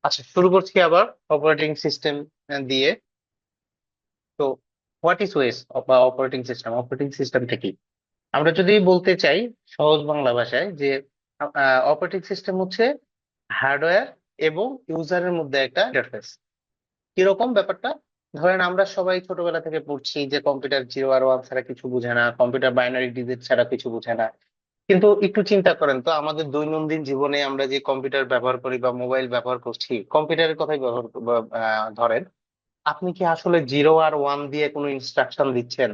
আচ্ছা, শুরু করছি আবার অপারেটিং সিস্টেম দিয়ে। তো হোয়াট ইজ ওএস বা অপারেটিং সিস্টেম? অপারেটিং সিস্টেমটা কি? আমরা যদি বলতে চাই সহজ বাংলা ভাষায় যে অপারেটিং সিস্টেম হচ্ছে হার্ডওয়্যার এবং ইউজারের মধ্যে একটা ইন্টারফেস। কিরকম ব্যাপারটা? ধরেন আমরা সবাই ছোটবেলা থেকে পড়ছি যে কম্পিউটার জিরো আর ওয়ান ছাড়া কিছু বোঝে না, কম্পিউটার বাইনারি ডিজিট ছাড়া কিছু বোঝে না। কিন্তু একটু চিন্তা করেন তো, আমাদের দৈনন্দিন জীবনে আমরা যে কম্পিউটার ব্যবহার করি বা মোবাইল ব্যবহার করছি, কম্পিউটারের কথাই ব্যবহার ধরেন, আপনি কি আসলে জিরো আর ওয়ান দিয়ে কোনো ইনস্ট্রাকশন দিচ্ছেন?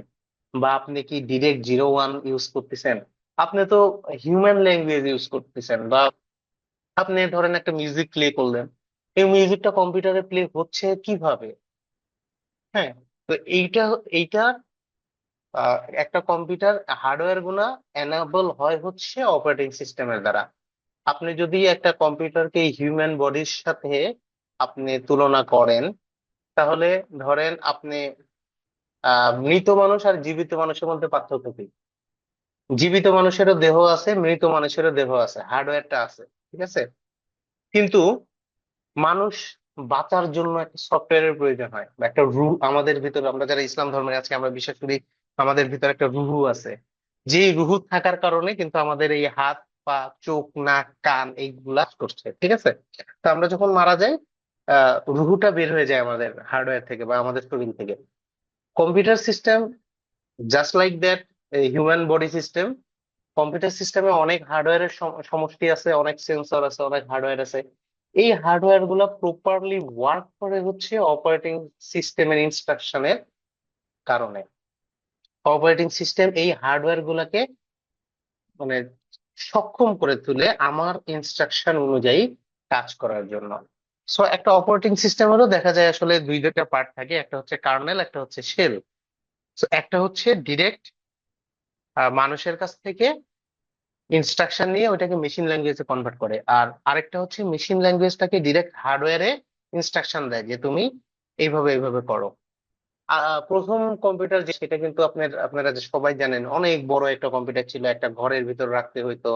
বা আপনি কি ডিরেক্ট জিরো ওয়ান ইউজ করতেছেন? আপনি তো হিউম্যান ল্যাঙ্গুয়েজ ইউজ করতেছেন। বা আপনি ধরেন একটা মিউজিক প্লে করলেন, এই মিউজিকটা কম্পিউটারে প্লে হচ্ছে কিভাবে? হ্যাঁ। তো এইটা এইটা একটা কম্পিউটার হার্ডওয়্যার গুলা এনাবল হয় হচ্ছে অপারেটিং সিস্টেমের দ্বারা। আপনি যদি একটা কম্পিউটারকে হিউম্যান বডির সাথে আপনি তুলনা করেন, তাহলে ধরেন আপনি মৃত মানুষ আর জীবিত মানুষের মধ্যে পার্থক্য কি? জীবিত মানুষেরও দেহ আছে, মৃত মানুষেরও দেহ আছে, হার্ডওয়্যারটা আছে, ঠিক আছে। কিন্তু মানুষ বাঁচার জন্য একটা সফটওয়্যারের প্রয়োজন হয় বা একটা রুহ আমাদের ভিতরে। আমরা যারা ইসলাম ধর্মের আছি আমরা বিশ্বাস করি আমাদের ভিতরে একটা রুহু আছে। যেই রুহু থাকার কারণে কিন্তু আমাদের এই হাত, পা, চোখ, নাক, কান এইগুলা কাজ করছে, ঠিক আছে। তো আমরা যখন মারা যাই, রুহুটা বের হয়ে যায় আমাদের হার্ডওয়্যার থেকে বা আমাদের শরীর থেকে। Computer system just like that, human body system. Computer সিস্টেমে অনেক হার্ডওয়্যারের সমষ্টি আছে, অনেক সেন্সর আছে, অনেক হার্ডওয়্যার আছে। এই হার্ডওয়্যার গুলা প্রপারলি ওয়ার্ক করে হচ্ছে অপারেটিং সিস্টেমের ইনস্ট্রাকশনের কারণে। অপারেটিং সিস্টেম এই হার্ডওয়্যার গুলাকে মানে সক্ষম করে তুলে আমার ইনস্ট্রাকশন অনুযায়ী কাজ করার জন্য। সো একটা অপারেটিং সিস্টেমেরও দেখা যায় আসলে দুইটা পার্ট থাকে, একটা হচ্ছে কার্নেল, একটা হচ্ছে শেল। সো একটা হচ্ছে ডিরেক্ট মানুষের কাছ থেকে ইনস্ট্রাকশন নিয়ে ওইটাকে মেশিন ল্যাঙ্গুয়েজে কনভার্ট করে, আর আরেকটা হচ্ছে মেশিন ল্যাঙ্গুয়েজটাকে ডিরেক্ট হার্ডওয়্যারে ইনস্ট্রাকশন দেয় যে তুমি এইভাবে এইভাবে করো। প্রথম কম্পিউটার যে সেটা কিন্তু আপনারা যে সবাই জানেন, অনেক বড় একটা কম্পিউটার ছিল, একটা ঘরের ভিতর রাখতে হইতো।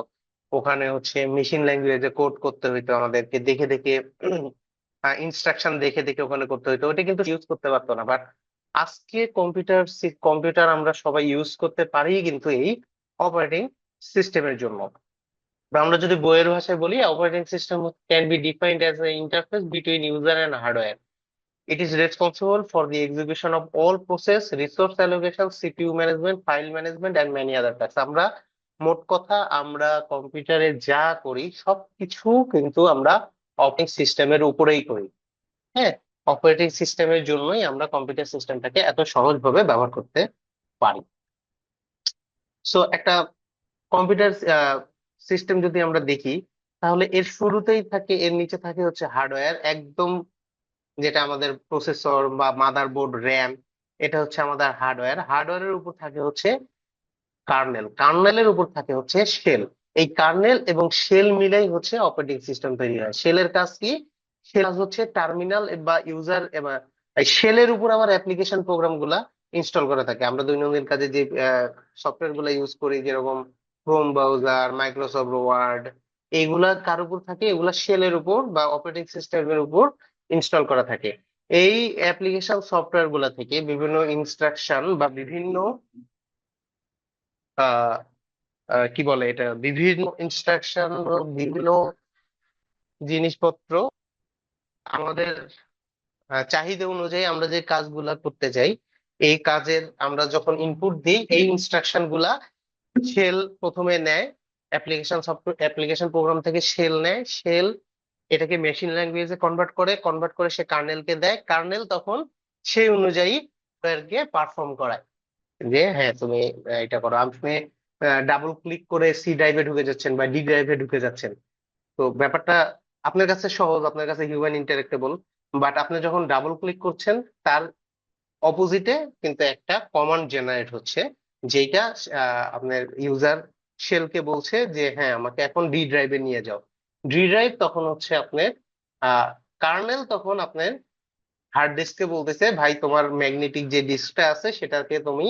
ওখানে হচ্ছে মেশিন ল্যাঙ্গুয়েজে কোড করতে হইতো, আমাদেরকে দেখে দেখে ইনস্ট্রাকশন দেখে দেখে ওখানে করতে হইতো। ওটা কিন্তু ইউজ করতে পারতো না। বাট আজকে কম্পিউটার আমরা সবাই ইউজ করতে পারি কিন্তু এই অপারেটিং সিস্টেমের জন্য। বা আমরা যদি বইয়ের ভাষায় বলি, operating system can be defined as a interface between user and hardware. It is responsible for the execution of all process, resource allocation, CPU management, file management and many other task. আমরা মোট কথা আমরা কম্পিউটারে যা করি সবকিছু কিন্তু আমরা অপারেটিং সিস্টেমের উপরেই করি। হ্যাঁ। অপারেটিং সিস্টেমের জন্যই আমরা কম্পিউটার সিস্টেমটাকে এত সহজভাবে ব্যবহার করতে পারি। সো একটা কম্পিউটার সিস্টেম যদি আমরা দেখি, তাহলে এর শুরুতেই থাকে, এর নিচে থাকে হচ্ছে হার্ডওয়্যার একদম, যেটা আমাদের প্রসেসর বা মাদারবোর্ড, র্যাম। এটা হচ্ছে আমাদের হার্ডওয়্যার। হার্ডওয়্যারের উপর থাকে হচ্ছে কার্নেল, কার্নেলের উপর থাকে হচ্ছে শেল। এই কার্নেল এবং শেল মিলাই হচ্ছে অপারেটিং সিস্টেম তৈরি হয়। শেলের কাজ কি? শেল হচ্ছে টার্মিনাল বা ইউজার, এবার শেলের উপর আমার অ্যাপ্লিকেশন প্রোগ্রাম গুলা ইনস্টল করা থাকে। আমরা দৈনন্দিন কাজে যে সফটওয়্যার গুলা ইউজ করি, যেরকম ক্রোম ব্রাউজার, মাইক্রোসফট ওয়ার্ড, এইগুলা কার উপর থাকে? এগুলা শেলের উপর বা অপারেটিং সিস্টেমের উপর ইনস্টল করা থাকে। এই অ্যাপ্লিকেশন সফটওয়্যার গুলা থেকে বিভিন্ন ইনস্ট্রাকশন বা বিভিন্ন কি বলে এটা, বিভিন্ন ইনস্ট্রাকশন, বিভিন্ন জিনিসপত্র আমাদের চাহিদা অনুযায়ী আমরা যে কাজগুলা করতে চাই, এই কাজের আমরা যখন ইনপুট দিই, এই ইনস্ট্রাকশন গুলা শেল প্রথমে নেয়। অ্যাপ্লিকেশন প্রোগ্রাম থেকে শেল নেয়। শেল এটাকে মেশিন ল্যাঙ্গুয়েজে কনভার্ট করে সে কার্নেলকে দেয়। কার্নেল তখন সেই অনুযায়ী কে পারফর্ম করায় যে হ্যাঁ তুমি এটা করো। আপনি ডাবল ক্লিক করে সি ড্রাইভে ঢুকে যাচ্ছেন বা ডি ড্রাইভে ঢুকে যাচ্ছেন। তো ব্যাপারটা আপনার কাছে সহজ, আপনার কাছে হিউম্যান ইন্টারেক্টেবল। বাট আপনি যখন ডাবল ক্লিক করছেন, তার অপোজিটে কিন্তু একটা কমান্ড জেনারেট হচ্ছে, যেটা আপনার ইউজার শেলকে বলছে যে হ্যাঁ আমাকে এখন ডি ড্রাইভে নিয়ে যাও। ডি ড্রাইভ তখন হচ্ছে আপনার কার্নেল তখন আপনার হার্ড ডিস্ককে বলতেছে ভাই তোমার ম্যাগনেটিক যে ডিস্কটা আছে সেটাকে তুমি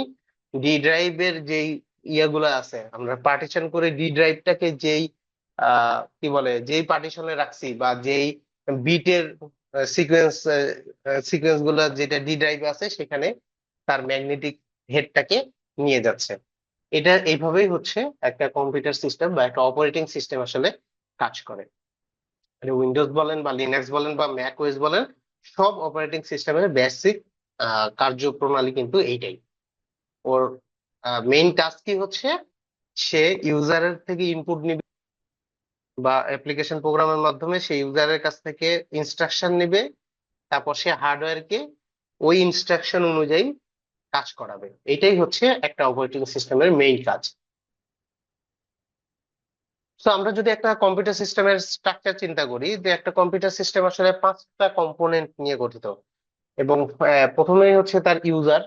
ডি ড্রাইভের যেই ইয়াগুলো আছে, আমরা পার্টিশন করে ডি ড্রাইভটাকে যেই কি বলে যেই পার্টিশনে রাখছি বা যেই বিটের সিকোয়েন্স সিকোয়েন্স গুলা যেটা ডি ড্রাইভ আছে সেখানে তার ম্যাগনেটিক হেডটাকে নিয়ে যাচ্ছে। এটা এইভাবেই হচ্ছে একটা কম্পিউটার সিস্টেম বা একটা অপারেটিং সিস্টেম আসলে কাজ করে। উইন্ডোজ বলেন বা লিনাক্স বলেন বা ম্যাক ওএস বলেন, সব অপারেটিং সিস্টেমের বেসিক কার্যপ্রণালী কিন্তু এইটাই। ওর মেইন কাজ কি হচ্ছে, সে ইউজারের থেকে ইনপুট নিবে বা অ্যাপ্লিকেশন প্রোগ্রামের মাধ্যমে সে ইউজারের কাছ থেকে ইনস্ট্রাকশন নিবে, তারপর সে হার্ডওয়্যারকে ওই ইনস্ট্রাকশন অনুযায়ী কাজ করাবে। এটাই হচ্ছে একটা অপারেটিং সিস্টেমের মেইন কাজ। তো আমরা যদি একটা কম্পিউটার সিস্টেমের স্ট্রাকচার চিন্তা করি, যে একটা কম্পিউটার সিস্টেম আসলে 5টা কম্পোনেন্ট নিয়ে গঠিত। এবং প্রথমেই হচ্ছে তার ইউজার।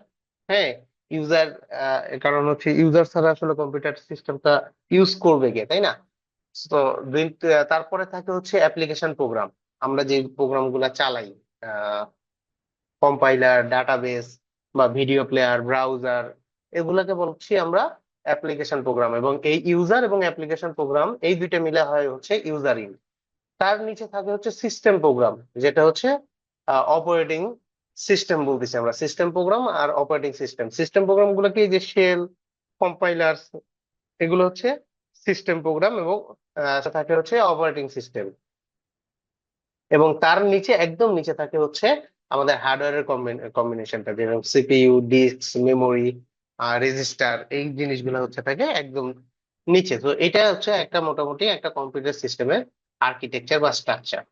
হ্যাঁ, ইউজার, কারণ হচ্ছে ইউজার ছাড়া আসলে কম্পিউটার সিস্টেমটা ইউজ করবে কে, তাই না? তো তারপরে থাকে হচ্ছে অ্যাপ্লিকেশন প্রোগ্রাম। আমরা যে প্রোগ্রাম গুলা চালাই, কম্পাইলার, ডাটাবেস বা ভিডিও প্লেয়ার, ব্রাউজার, এগুলাকে বলছি আমরা অ্যাপ্লিকেশন প্রোগ্রাম। এবং এই ইউজার এবং অ্যাপ্লিকেশন প্রোগ্রাম এই দুইটা মিলে হয় হচ্ছে ইউজার ইন। তার নিচে থাকে হচ্ছে সিস্টেম প্রোগ্রাম, যেটা হচ্ছে অপারেটিং সিস্টেম বলতেছি আমরা। সিস্টেম প্রোগ্রাম আর অপারেটিং সিস্টেম, সিস্টেম প্রোগ্রাম গুলো কি, যে শেল, কম্পাইলার্স, এগুলো হচ্ছে সিস্টেম প্রোগ্রাম। এবং থাকে হচ্ছে অপারেটিং সিস্টেম। এবং তার নিচে, একদম নিচে থাকে হচ্ছে আমাদের হার্ডওয়্যারের কম্বিনেশনটা, যেরকম সিপিইউ, ডিস্ক, মেমোরি, রেজিস্টার, এই জিনিসগুলো হচ্ছে থাকে একদম নিচে। তো এটা হচ্ছে একটা মোটামুটি একটা কম্পিউটার সিস্টেমের আর্কিটেকচার বা স্ট্রাকচার।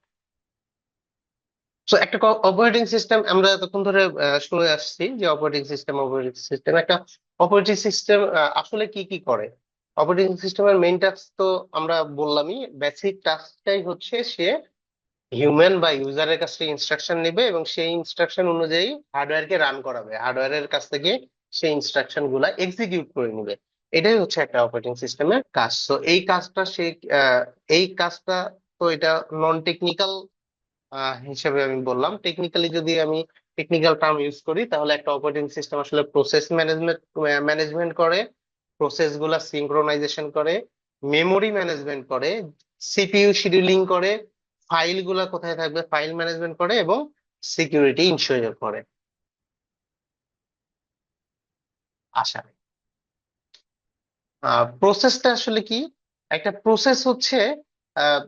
তো একটা অপারেটিং সিস্টেম আমরা এতক্ষণ ধরে শুনে আসছি যে অপারেটিং সিস্টেম একটা অপারেটিং সিস্টেম আসলে কি কি করে। অপারেটিং সিস্টেমের মেইন টাস্ক তো আমরা বললামই, বেসিক টাস্কটাই হচ্ছে সে হিউম্যান বা ইউজারের কাছ থেকে ইনস্ট্রাকশন নেবে এবং সেই ইনস্ট্রাকশন অনুযায়ী হার্ডওয়্যারকে রান করাবে, হার্ডওয়্যারের কাছ থেকে সেই ইনস্ট্রাকশন গুলা এক্সিকিউট করে নিবে। এটাই হচ্ছে একটা অপারেটিং সিস্টেমের কাজ। তো এই কাজটা সে আহ, এই কাজটা, তো এটা নন টেকনিক্যাল হিসেবে আমি বললাম। টেকনিক্যালি যদি আমি টেকনিক্যাল টার্ম ইউজ করি, তাহলে একটা অপারেটিং সিস্টেম আসলে প্রসেস ম্যানেজমেন্ট ম্যানেজমেন্ট করে, প্রসেস গুলা সিঙ্ক্রোনাইজেশন করে, মেমোরি ম্যানেজমেন্ট করে, সিপিইউ শিডিউলিং করে, ফাইল গুলা কোথায় থাকবে ফাইল ম্যানেজমেন্ট করে, এবং সিকিউরিটি ইনশিওর করে। আশা প্রসেসটা আসলে কি, একটা প্রসেস হচ্ছে আহ,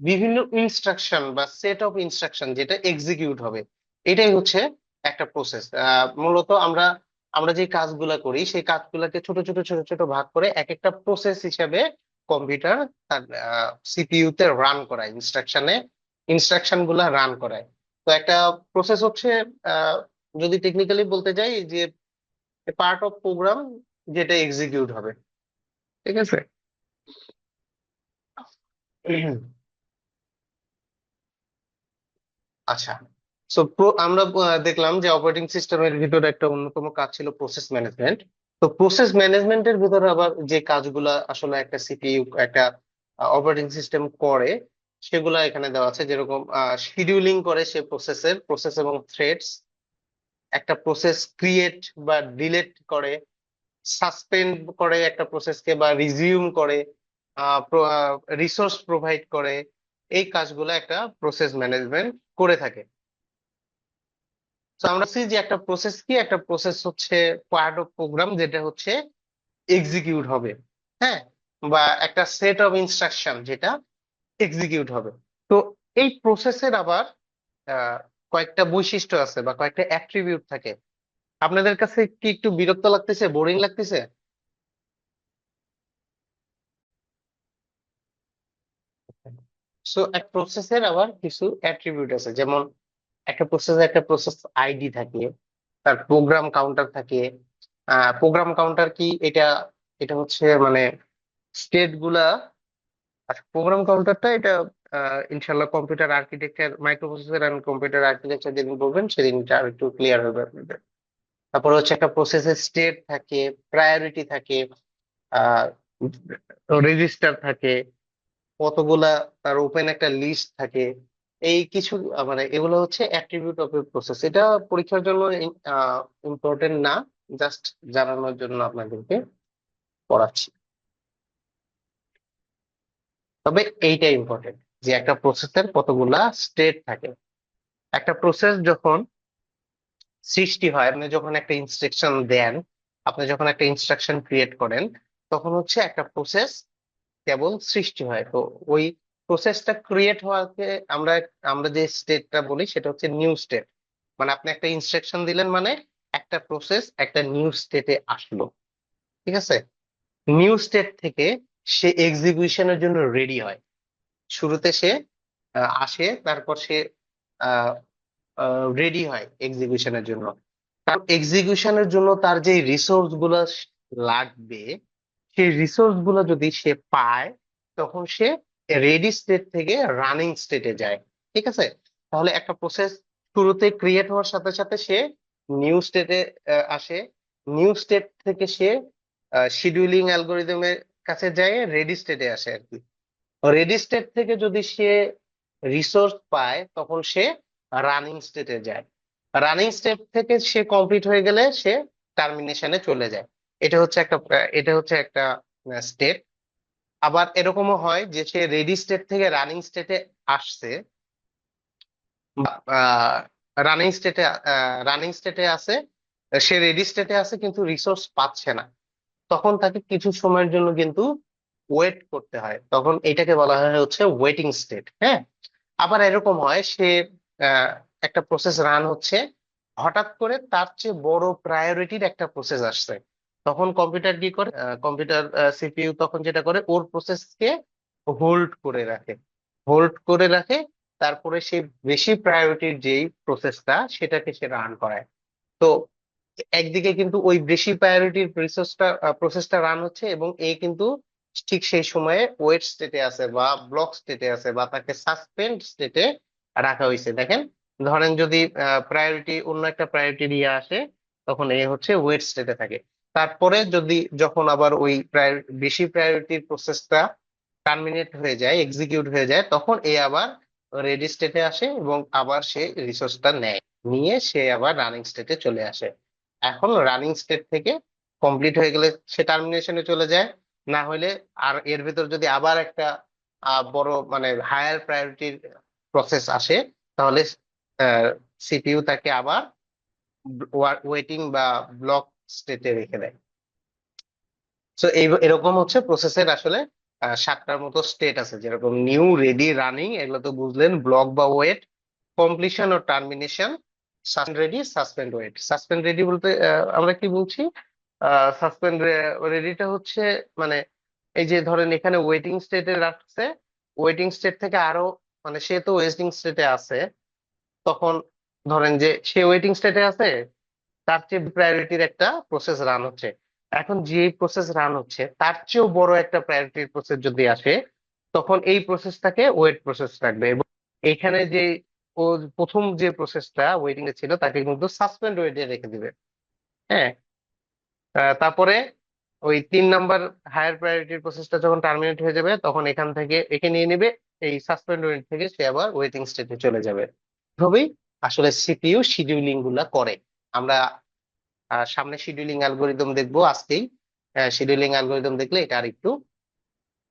বিভিন্ন ইনস্ট্রাকশন বা সেট অফ ইনস্ট্রাকশন যেটা এক্সিকিউট হবে, এটাই হচ্ছে একটা প্রসেস। মূলত আমরা আমরা যে কাজগুলা করি সেই কাজগুলাকে ছোট ছোট ছোট ছোট ভাগ করে এক একটা প্রসেস হিসেবে কম্পিউটার তার সিপিইউ তে রান করায়, ইনস্ট্রাকশন গুলা রান করায়। তো একটা প্রসেস হচ্ছে, আহ, যদি টেকনিক্যালি বলতে যাই, যে পার্ট অফ প্রোগ্রাম যেটা এক্সিকিউট হবে। ঠিক আছে। আচ্ছা, সো আমরা দেখলাম যে অপারেটিং সিস্টেমের ভিতরে একটা অন্যতম কাজ ছিল প্রসেস ম্যানেজমেন্ট। তো প্রসেস ম্যানেজমেন্টের ভিতরে আবার যে কাজগুলা আসলে একটা সিপিইউ, একটা অপারেটিং সিস্টেম করে, সেগুলা এখানে দেওয়া আছে। যেরকম শিডিউলিং করে সে প্রসেস এবং থ্রেডস, একটা প্রসেস ক্রিয়েট বা ডিলেট করে, সাসপেন্ড করে একটা প্রসেসকে বা রিজিউম করে, রিসোর্স প্রোভাইড করে। এই কাজগুলো একটা প্রসেস ম্যানেজমেন্ট করে থাকে। তো আমরা দেখছি যে একটা প্রসেস কি, একটা প্রসেস হচ্ছে পার্ট অফ প্রোগ্রাম যেটা হচ্ছে এক্সিকিউট হবে। হ্যাঁ, বা একটা সেট অফ ইনস্ট্রাকশন যেটা এক্সিকিউট হবে। তো এই প্রসেসের আবার আহ, কয়েকটা বৈশিষ্ট্য আছে বা কয়েকটা অ্যাট্রিবিউট থাকে। আপনাদের কাছে কি একটু বিরক্ত লাগতেছে, বোরিং লাগতেছে? সো এক প্রসেসের আবার কিছু অ্যাট্রিবিউট আছে, যেমন একটা প্রসেস আইডি থাকে, তার প্রোগ্রাম কাউন্টার থাকে। প্রোগ্রাম কাউন্টার কি, এটা এটা হচ্ছে মানে স্টেট গুলা। প্রোগ্রাম কাউন্টারটা এটা ইনশাল্লাহ computer architecture, microprocessor and computer architecture যেদিন বলবেন সেদিন এটা আর একটু ক্লিয়ার হবে আপনাদের। তারপর হচ্ছে একটা প্রসেসের স্টেট থাকে, প্রায়োরিটি থাকে, আহ রেজিস্টার থাকে, কতগুলা, তার ওপেন একটা লিস্ট থাকে। এই কিছু মানে এগুলো হচ্ছে অ্যাট্রিবিউট অফ এ প্রসেস। এটা পরীক্ষার জন্য ইম্পর্টেন্ট না, জাস্ট জানানোর জন্য আপনাদেরকে পড়াচ্ছি। তবে এইটা ইম্পর্টেন্ট যে একটা প্রসেসের কতগুলা স্টেট থাকে। একটা প্রসেস যখন সৃষ্টি হয়, আপনি যখন একটা ইনস্ট্রাকশন দেন, আপনি যখন একটা ইনস্ট্রাকশন ক্রিয়েট করেন, তখন হচ্ছে একটা প্রসেস কেবল সৃষ্টি হয়। তো ওই প্রসেসটা ক্রিয়েট হওয়াকে আমরা আমরা যে স্টেটটা বলি সেটা হচ্ছে নিউ স্টেট। মানে আপনি একটা ইনস্ট্রাকশন দিলেন, মানে একটা প্রসেস একটা নিউ স্টেটে আসলো। ঠিক আছে? নিউ স্টেট থেকে সে এক্সিকিউশনের জন্য রেডি হয়। শুরুতে সে আসে, তারপর সে রেডি হয় এক্সিকিউশনের জন্য। কারণ এক্সিকিউশনের জন্য তার যে রিসোর্স গুলা লাগবে, সেই রিসোর্স গুলো যদি সে পায়, তখন সে রেডি স্টেট থেকে রানিং স্টেটে যায়। ঠিক আছে? তাহলে একটা প্রসেস শুরুতে ক্রিয়েট হওয়ার সাথে সাথে সে নিউ স্টেটে আসে। নিউ স্টেট থেকে সে শিডিউলিং অ্যালগোরিদমের কাছে যায়, রেডি স্টেটে আসে আর কি। রেডি স্টেট থেকে যদি সে রিসোর্স পায়, তখন সে রানিং স্টেটে যায়। রানিং স্টেট থেকে সে কমপ্লিট হয়ে গেলে সে টার্মিনেশনে চলে যায়। এটা হচ্ছে একটা স্টেট। আবার এরকমও হয় যে সে রেডি স্টেট থেকে রানিং স্টেটে আসছে, রানিং স্টেটে রানিং স্টেটে আছে, সে রেডি স্টেটে আছে কিন্তু রিসোর্স পাচ্ছে না। তখন তাকে কিছু সময়ের জন্য কিন্তু ওয়েট করতে হয়, তখন এটাকে বলা হয় হচ্ছে ওয়েটিং স্টেট। হ্যাঁ। আবার এরকম হয় সে আহ, একটা প্রসেস রান হচ্ছে, হঠাৎ করে তার চেয়ে বড় প্রায়োরিটির একটা প্রসেস আসছে। তখন কম্পিউটার কি করে, কম্পিউটার সিপিইউ তখন যেটা করে, ওর প্রসেসকে হোল্ড করে রাখে। হোল্ড করে রাখে, তারপরে সে বেশি প্রায়োরিটির যেই প্রসেসটা সেটাকে সে রান করায়। তো একদিকে কিন্তু ওই বেশি প্রায়োরিটির প্রসেসটা রান হচ্ছে, এবং এ কিন্তু ঠিক সেই সময়ে ওয়েট স্টেটে আছে বা ব্লক স্টেটে আছে বা তাকে সাসপেন্ড স্টেটে রাখা হয়েছে। দেখেন, ধরেন যদি অন্য একটা প্রায়োরিটি দিয়ে আসে, তখন এ হচ্ছে ওয়েট স্টেটে থাকে। তারপরে যখন আবার ওই বেশি প্রায়োরিটির প্রসেসটা টার্মিনেট হয়ে যায়, এক্সিকিউট হয়ে যায়, তখন এ আবার রেডি স্টেটে আসে এবং আবার সে রিসোর্সটা নেয়, নিয়ে সে আবার রানিং স্টেটে চলে আসে। এখন রানিং স্টেট থেকে কমপ্লিট হয়ে গেলে সে টার্মিনেশনে চলে যায়। না হলে আর এর ভিতর যদি আবার একটা বড় মানে হায়ার প্রায়োরিটির প্রসেস আসে, তাহলে সিপিইউ তাকে আবার ওয়েটিং বা ব্লক স্টেটে রেখে দেয়। সো এরকম হচ্ছে প্রসেসের আসলে 7টার মতো স্টেট আছে, যেরকম নিউ, রেডি, রানিং, এগুলো তো বুঝলেন। ব্লক বা ওয়েট, কমপ্লিশন ও termination, suspend ready, suspend wait. Suspend ready বলতে আমরা কি বলছি? সাসপেন্ড রেডিটা হচ্ছে মানে এই যে ধরেন এখানে ওয়েটিং স্টেটে রাখছে, ওয়েটিং স্টেট থেকে আরো মানে সে তো ওয়েটিং স্টেটে আছে, তখন ধরেন যে সে ওয়েটিং স্টেটে আছে, তার চেয়ে প্রায়োরিটির একটা প্রসেস রান হচ্ছে। এখন যে প্রসেস রান হচ্ছে তার চেয়েও বড় একটা প্রায়োরিটির প্রসেস যদি আসে, তখন এই প্রসেসটাকে ওয়েট প্রসেস রাখবে, এবং এখানে যে ও প্রথম যে প্রসেসটা ওয়েটিং এ ছিল তাকে কিন্তু সাসপেন্ড ওয়েটে রেখে দিবে। হ্যাঁ। তারপরে ওই 3 নাম্বার হায়ার প্রায়োরিটির প্রসেসটা যখন টার্মিনেট হয়ে যাবে, তখন এখান থেকে একে নিয়ে নেবে, এই সাসপেন্ড ওয়েট থেকে সে আবার ওয়েটিং স্টেটে চলে যাবে। এভাবেই আসলে সিপিইউ শিডিউলিং গুলা করে। আমরা সামনে শিডিউলিং অ্যালগোরিদম দেখবো আজকেই। শিডিউলিং অ্যালগোরিদম দেখলে এটা আর একটু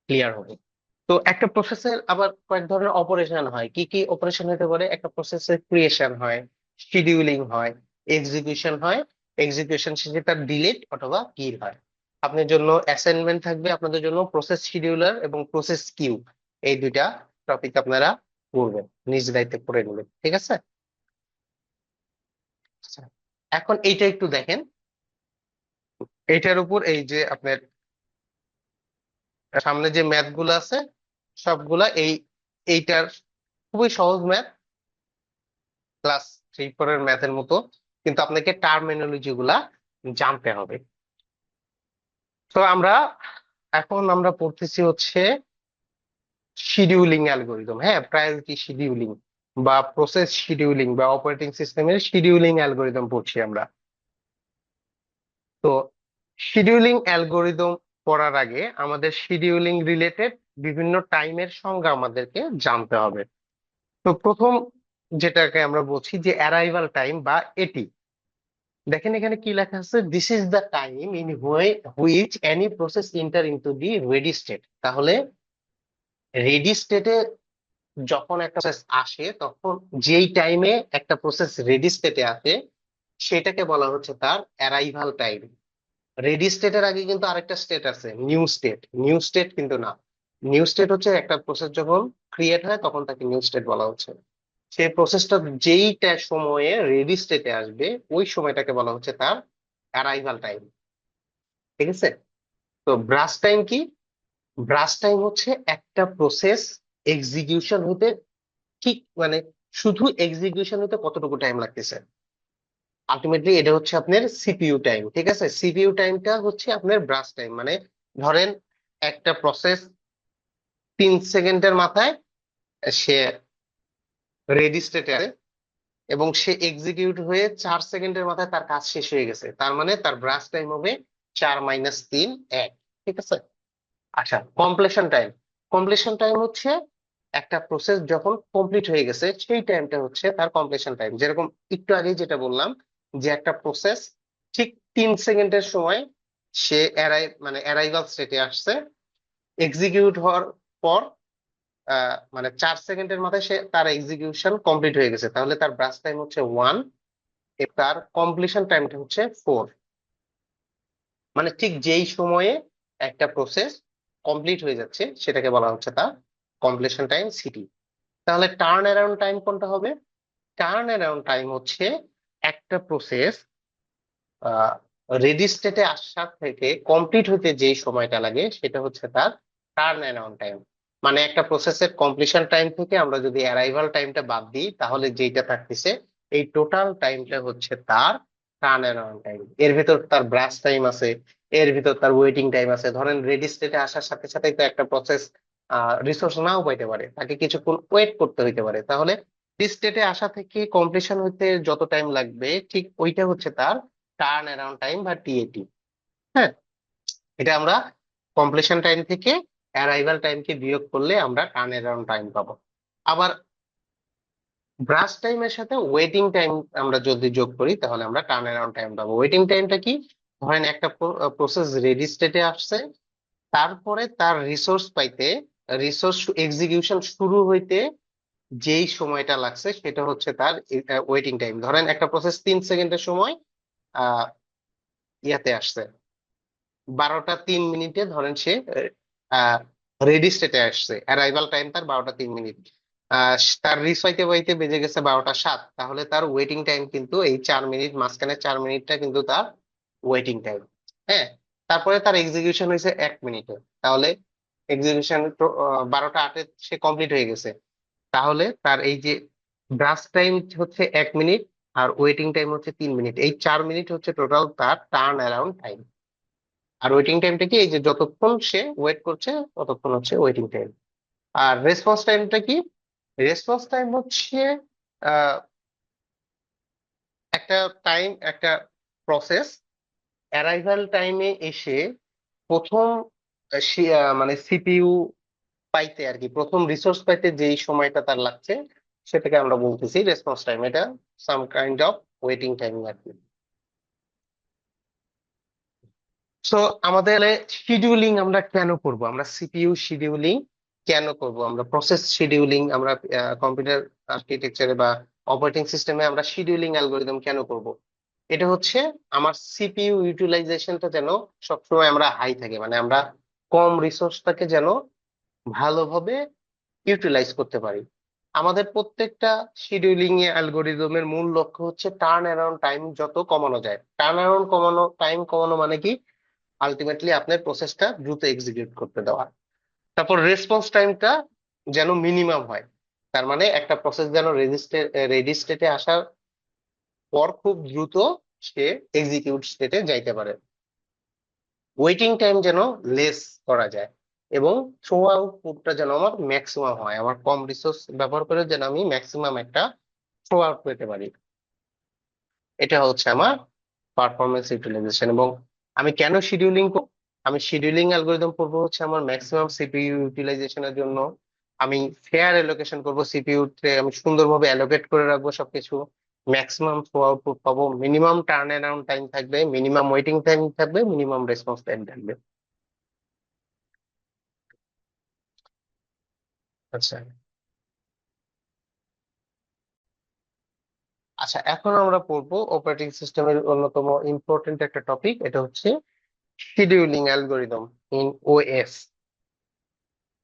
ক্লিয়ার হবে। তো একটা প্রসেসের আবার কয়েক ধরনের অপারেশন হয়। কি কি অপারেশন হতে পারে? একটা প্রসেসের ক্রিয়েশন হয়, শিডিউলিং হয়, এক্সিকিউশন হয়, এক্সিকিউশন শেষে তার ডিলিট অথবা কিল হয়। আপনার জন্য অ্যাসাইনমেন্ট থাকবে, আপনাদের জন্য প্রসেস শিডিউলার এবং প্রসেস কিউ, এই দুইটা টপিক আপনারা পড়বেন, নিজ দায়িত্বে পড়ে নেবেন। ঠিক আছে? আচ্ছা, এখন এইটা একটু দেখেন। এইটার উপর এই যে আপনার সামনে যে ম্যাথ গুলো আছে, সবগুলা এইটার খুবই সহজ ম্যাথ, ক্লাস 3-4 এর ম্যাথের মতো, কিন্তু আপনাকে টার্মিনোলজি গুলা জানতে হবে। তো এখন আমরা পড়তেছি হচ্ছে শিডিউলিং অ্যালগোরিদম। হ্যাঁ, প্রায়োরিটি শিডিউলিং বা প্রসেস শিডিউলিং বা অপারেটিং সিস্টেমের শিডিউলিং অ্যালগোরিদম পড়ছি আমরা। তো শিডিউলিং অ্যালগোরিদম পড়ার আগে আমাদের শিডিউলিং রিলেটেড বিভিন্ন টাইমের সংজ্ঞা আমাদেরকে জানতে হবে। তো প্রথম যেটাকে আমরা বলছি যে অ্যারাইভাল টাইম বা এটি। দেখেন এখানে কি লেখা আছে, this is the time in which any process enter into the ready state. তাহলে রেডি স্টেটে যখন একটা প্রসেস আসে তখন যেই টাইমে একটা প্রসেস রেডি স্টেটে আছে সেটাকে বলা হচ্ছে তার অ্যারাইভাল টাইম। রেডি স্টেটের আগে কিন্তু আরেকটা স্টেট আছে, নিউ স্টেট। নিউ স্টেট কিন্তু না, নিউ স্টেট হচ্ছে একটা প্রসেস যখন ক্রিয়েট হয় তখন তাকে নিউ স্টেট বলা হচ্ছে। সেই প্রসেসটা যেইটা সময়ে রেডি স্টেটে আসবে ওই সময়টাকে বলা হচ্ছে তার অ্যারাইভাল টাইম। ঠিক আছে? তো ব্রাশ টাইম কি? ব্রাশ টাইম হচ্ছে একটা প্রসেস এক্সিকিউশন হতে ঠিক মানে শুধু এক্সিকিউশন হতে কতটুকু টাইম লাগতেছে, আলটিমেটলি এটা হচ্ছে আপনার সিপিইউ টাইম। ঠিক আছে? সিপিইউ টাইমটা হচ্ছে আপনার ব্রাশ টাইম। মানে ধরেন একটা প্রসেস 3 সেকেন্ডের মাথায় সে রেডি স্টেটে আছে এবং সে এক্সিকিউট হয়ে 4 সেকেন্ডের মাথায় তার কাজ শেষ হয়ে গেছে, তার মানে তার ব্রাশ টাইম হবে 4 - 3 1। ঠিক আছে? আচ্ছা, কমপ্লিশন টাইম। কমপ্লিশন টাইম হচ্ছে একটা প্রসেস যখন কমপ্লিট হয়ে গেছে সেই টাইমটা হচ্ছে তার কমপ্লিশন টাইম। যেরকম একটু আগে যেটা বললাম যে একটা প্রসেস ঠিক 3 সেকেন্ডের সময় সে অ্যারাইভাল স্টেটে আসছে, এক্সিকিউট হওয়ার পর মানে 4 সেকেন্ডের মাথায় সে তার এক্সিকিউশন কমপ্লিট হয়ে গেছে, তাহলে তার ব্রাশ টাইম হচ্ছে 1, তার কমপ্লিশন টাইমটা হচ্ছে 4। মানে ঠিক যেই সময়ে একটা প্রসেস কমপ্লিট হয়ে যাচ্ছে সেটাকে বলা হচ্ছে তার কমপ্লিশন টাইম সিটি। তাহলে টার্ন অ্যারাউন্ড টাইম কোনটা হবে? টার্ন অ্যারাউন্ড টাইম হচ্ছে একটা প্রসেস রেডি স্টেটে আসার থেকে কমপ্লিট হতে যেই সময়টা লাগে সেটা হচ্ছে তার টার্ন অ্যারাউন্ড টাইম। মানে একটা প্রসেসের কমপ্লিশন টাইম থেকে আমরা যদি অ্যারাইভাল টাইমটা বাদ দিই তাহলে যেটা থাকতেছে এই টোটাল টাইমটা হচ্ছে তার টার্ন অ্যারাউন্ড টাইম। এর ভিতর তার ব্রাশ টাইম আছে, এর ভিতর তার ওয়েটিং টাইম আছে। ধরেন রেডি স্টেটে আসার সাথে সাথেই তো একটা প্রসেস রিসোর্স নাও পাইতে পারে, তাকে কিছুক্ষণ ওয়েট করতে হইতে পারে। তাহলে স্টেটে আসা থেকে কমপ্লিশন হইতে যত টাইম লাগবে ঠিক ওইটা হচ্ছে তার টার্ন অ্যারাউন্ড টাইম বা টিএটি। হ্যাঁ, এটা আমরা কমপ্লিশন টাইম থেকে অ্যারাইভাল টাইমকে বিয়োগ করলে আমরা টার্ন অ্যারাউন্ড টাইম পাবো। আবার ব্রাশ টাইমের সাথে ওয়েটিং টাইম আমরা যদি যোগ করি তাহলে আমরা টার্ন অ্যারাউন্ড টাইম পাবো। ওয়েটিং টাইমটা কি? ধরেন একটা প্রসেস রেডি স্টেটে আসছে, তারপরে তার রিসোর্স পাইতে, রিসোর্স এক্সিকিউশন শুরু হইতে যেই সময়টা লাগছে সেটা হচ্ছে তার ওয়েটিং টাইম। ধরেন একটা প্রসেস 3 সেকেন্ডের সময় আহ ইয়াতে আসছে, 12টা 3 মিনিটে ধরেন সে রেডি স্টেটে আসছে, অ্যারাইভাল টাইম তার 12টা 3 মিনিট। তার রিচ পাইতে পাইতে বেজে গেছে 12টা 7, তাহলে তার ওয়েটিং টাইম কিন্তু এই 4 মিনিট, মাঝখানে 4 মিনিটটা কিন্তু তার ওয়েটিং টাইম। হ্যাঁ, তারপরে তার এক্সিকিউশন হয়েছে 1 মিনিটে, তাহলে এক্সিকিউশন 12টা 8-এ সে কমপ্লিট হয়ে গেছে। তাহলে তার এই যে ব্রাশ টাইম হচ্ছে 1 মিনিট আর ওয়েটিং টাইম হচ্ছে 3 মিনিট, এই 4 মিনিট হচ্ছে টোটাল তার টার্ন অ্যারাউন্ড টাইম। আর ওয়েটিং টাইমটা কি? এই যে যতক্ষণ সে ওয়েট করছে ততক্ষণ হচ্ছে ওয়েটিং টাইম। আর রেসপন্স টাইমটা কি? রেসপন্স টাইম হচ্ছে আহ, একটা টাইম, একটা প্রসেস অ্যারাইভাল টাইমে এসে প্রথম মানে সিপিইউ পাইতে আর কি, প্রথম রিসোর্স পাইতে যেই সময়টা তার লাগছে সেটাকে আমরা বলতেছি রেসপন্স টাইম। এটা some kind of waiting time আর কি। সো আমাদের শিডিউলিং আমরা কেন করব? আমরা সিপিইউ শিডিউলিং কেন করব? আমরা প্রসেস শিডিউলিং, আমরা কম্পিউটার আর্কিটেকচারে বা অপারেটিং সিস্টেমে আমরা শিডিউলিং অ্যালগোরিদম কেন করব? এটা হচ্ছে আমার সিপিইউ ইউটিলাইজেশনটা যেন সবসময় আমরা হাই থাকে, মানে আমরা কম রিসোর্সটাকে যেন ভালোভাবে ইউটিলাইজ করতে পারি। আমাদের প্রত্যেকটা শিডিউলিং অ্যালগোরিদমের মূল লক্ষ্য হচ্ছে টার্ন অ্যারাউন্ড টাইম যত কমানো যায়। টার্ন অ্যারাউন্ড কমানো, টাইম কমানো মানে কি? আলটিমেটলি আপনার প্রসেসটা দ্রুত এক্সিকিউট করতে দেওয়া। তারপর রেসপন্স টাইমটা যেন মিনিমাম হয়, তার মানে একটা প্রসেস যেন রেডি স্টেটে আসার পর খুব দ্রুত সে এক্সিকিউট স্টেটে যাইতে পারে। ওয়েটিং টাইম যেন লেস করা যায় এবং থ্রো আউটপুটটা যেন আমার ম্যাক্সিমাম হয়, আমার কম রিসোর্স ব্যবহার করে যেন আমি ম্যাক্সিমাম একটা থ্রো আউট পেতে পারি। এটা হচ্ছে আমার পারফরমেন্স ইউটিলাইজেশন। এবং আমি কেন শিডিউলিং? আমি শিডিউলিং অ্যালগোরিদম করবো হচ্ছে আমার ম্যাক্সিমাম সিপিইউ ইউটিলাইজেশনের জন্য। আমি ফেয়ার অ্যালোকেশন করবো, সিপিইউ তে আমি সুন্দরভাবে অ্যালোকেট করে রাখবো সবকিছু। ম্যাক্সিমাম থ্রু আউটপুট পাবো, মিনিমাম টার্ন অ্যারাউন্ড টাইম থাকবে, মিনিমাম ওয়েটিং টাইম থাকবে, মিনিমাম রেসপন্স টাইম থাকবে। আচ্ছা, আচ্ছা, এখন আমরা পড়বো অপারেটিং সিস্টেমের অন্যতম ইম্পর্টেন্ট একটা টপিক, এটা হচ্ছে শিডিউলিং অ্যালগোরিদম ইন ওএস।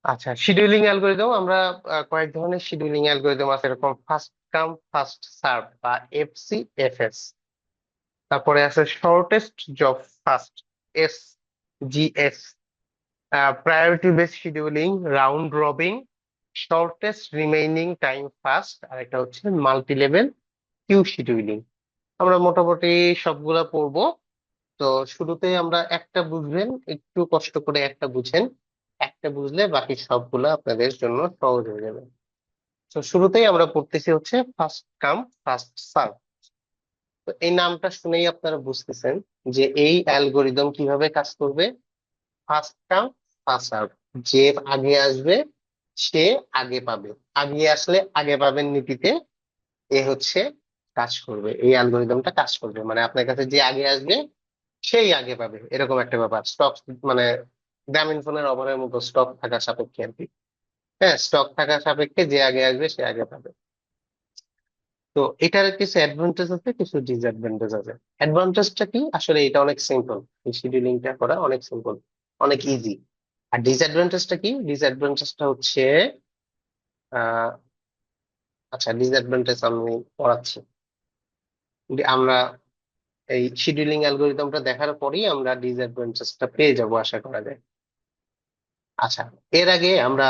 আচ্ছা, শিডিউলিং অ্যালগোরিদম আমরা কয়েক ধরনের শিডিউলিং অ্যালগোরিদম আছে, এরকম ফার্স্ট কাম ফার্স্ট সার্ভ বা এফসিএফএস। তারপরে আছে shortest job first, SGF. Priority based scheduling, round robin, shortest remaining time first, আর একটা হচ্ছে মাল্টি লেভেল কিউ শিডিউলিং। আমরা মোটামুটি সবগুলা পড়বো। তো শুরুতে আমরা একটা বুঝবেন, একটু কষ্ট করে একটা বুঝেন, একটা বুঝলে বাকি সবগুলা আপনাদের জন্য সহজ হয়ে যাবে। তো শুরুতেই আমরা পড়তেছি হচ্ছে ফার্স্ট কাম ফার্স্ট সার্ভ। তো এই নামটা শুনেই আপনারা বুঝতেছেন যে এই অ্যালগোরিদম কিভাবে কাজ করবে। ফার্স্ট কাম ফার্স্ট সার্ভ, যে আগে আসবে সে আগে পাবে, আগে আসলে আগে পাবেন নীতিতে এ হচ্ছে কাজ করবে, এই অ্যালগোরিদমটা কাজ করবে। মানে আপনার কাছে যে আগে আসবে সেই আগে পাবে, এরকম একটা ব্যাপার। স্টক মানে গ্রামীণ ফোনের অভারের মতো স্টক থাকা সাপেক্ষে আর কি। হ্যাঁ, স্টক থাকা সাপেক্ষে যে আগে আসবে সে আগে পাবে। তো এটার কিছু অ্যাডভান্টেজ আছে, কিছু ডিসঅ্যাডভান্টেজ আছে। অ্যাডভান্টেজটা কি? আসলে এটা অনেক সিম্পল, এই শিডিউলিংটা করা অনেক সিম্পল, অনেক ইজি। আর ডিসঅ্যাডভান্টেজটা কি? ডিসঅ্যাডভান্টেজটা হচ্ছে আহ আচ্ছা, ডিসঅ্যাডভান্টেজ আমি পড়াচ্ছি। আমরা এই শিডিউলিং অ্যালগোরিদমটা দেখার পরেই আমরা ডিসঅ্যাডভান্টেজটা পেয়ে যাব আশা করা যায়। আচ্ছা, এর আগে আমরা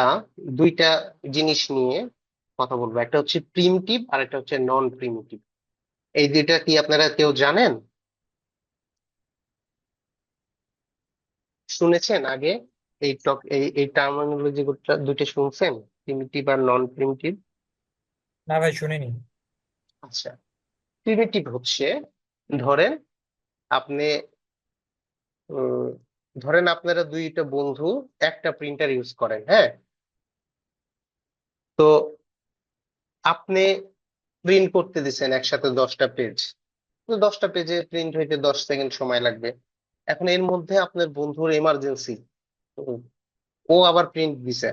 দুইটা জিনিস নিয়ে কথা বলবো, একটা হচ্ছে প্রিমিটিভ আর একটা হচ্ছে নন প্রিমিটিভ। এই দুইটা কি আপনারা কেউ জানেন, শুনেছেন আগে? এই টার্মিনোলজি দুইটা শুনছেন, প্রিমিটিভ আর নন প্রিমিটিভ? না ভাই, শুনিনি। আচ্ছা, প্রিমিটিভ হচ্ছে, ধরেন আপনি উম, ধরেন আপনারা দুইটা বন্ধু একটা প্রিন্টার ইউজ করেন, হ্যাঁ। তো আপনি প্রিন্ট করতে দিচ্ছেন একসাথে 10টা পেজ। তো 10টা পেজে প্রিন্ট হইতে 10 সেকেন্ড সময় লাগবে। এখন এর মধ্যে আপনার বন্ধুর এমার্জেন্সি, ও আবার প্রিন্ট দিছে।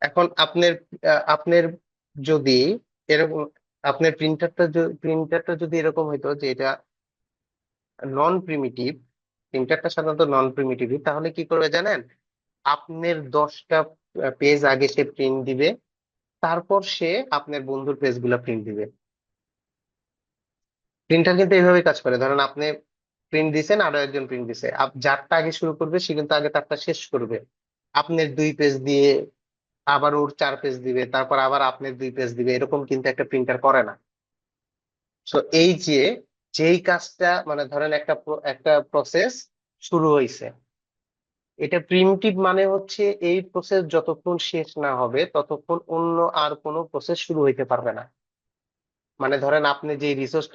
এখন আপনার যদি এরকম, আপনার প্রিন্টারটা যদি এরকম হইতো যে এটা নন প্রিমিটিভ, প্রিন্টারটা সাধারণত নন প্রিমিটিভ, তাহলে কি করবে জানেন? আপনার 10টা পেজ আগে সে প্রিন্ট দিবে, তারপর সে আপনার বন্ধুর পেজ গুলা প্রিন্ট দিবে। প্রিন্টার কিন্তু এইভাবে কাজ করে, ধরেন আপনি প্রিন্ট দিছেন, আরো একজন প্রিন্ট দিছে, যারটা আগে শুরু করবে সে কিন্তু আগে তারটা শেষ করবে। আপনার 2 পেজ দিয়ে আবার ওর 4 পেজ দিবে, তারপর আবার আপনার 2 পেজ দিবে, এরকম কিন্তু একটা প্রিন্টার করে না। তো এই যে, যেই কাজটা মানে ধরেন একটা প্রসেস শুরু হয়েছে, এটা প্রিমিটিভ মানে হচ্ছে এই প্রসেস যতক্ষণ শেষ না হবে ততক্ষণ অন্য আর কোনো প্রসেস শুরু হইতে পারবে না। মানে ধরেন আপনি যে রিসোর্স,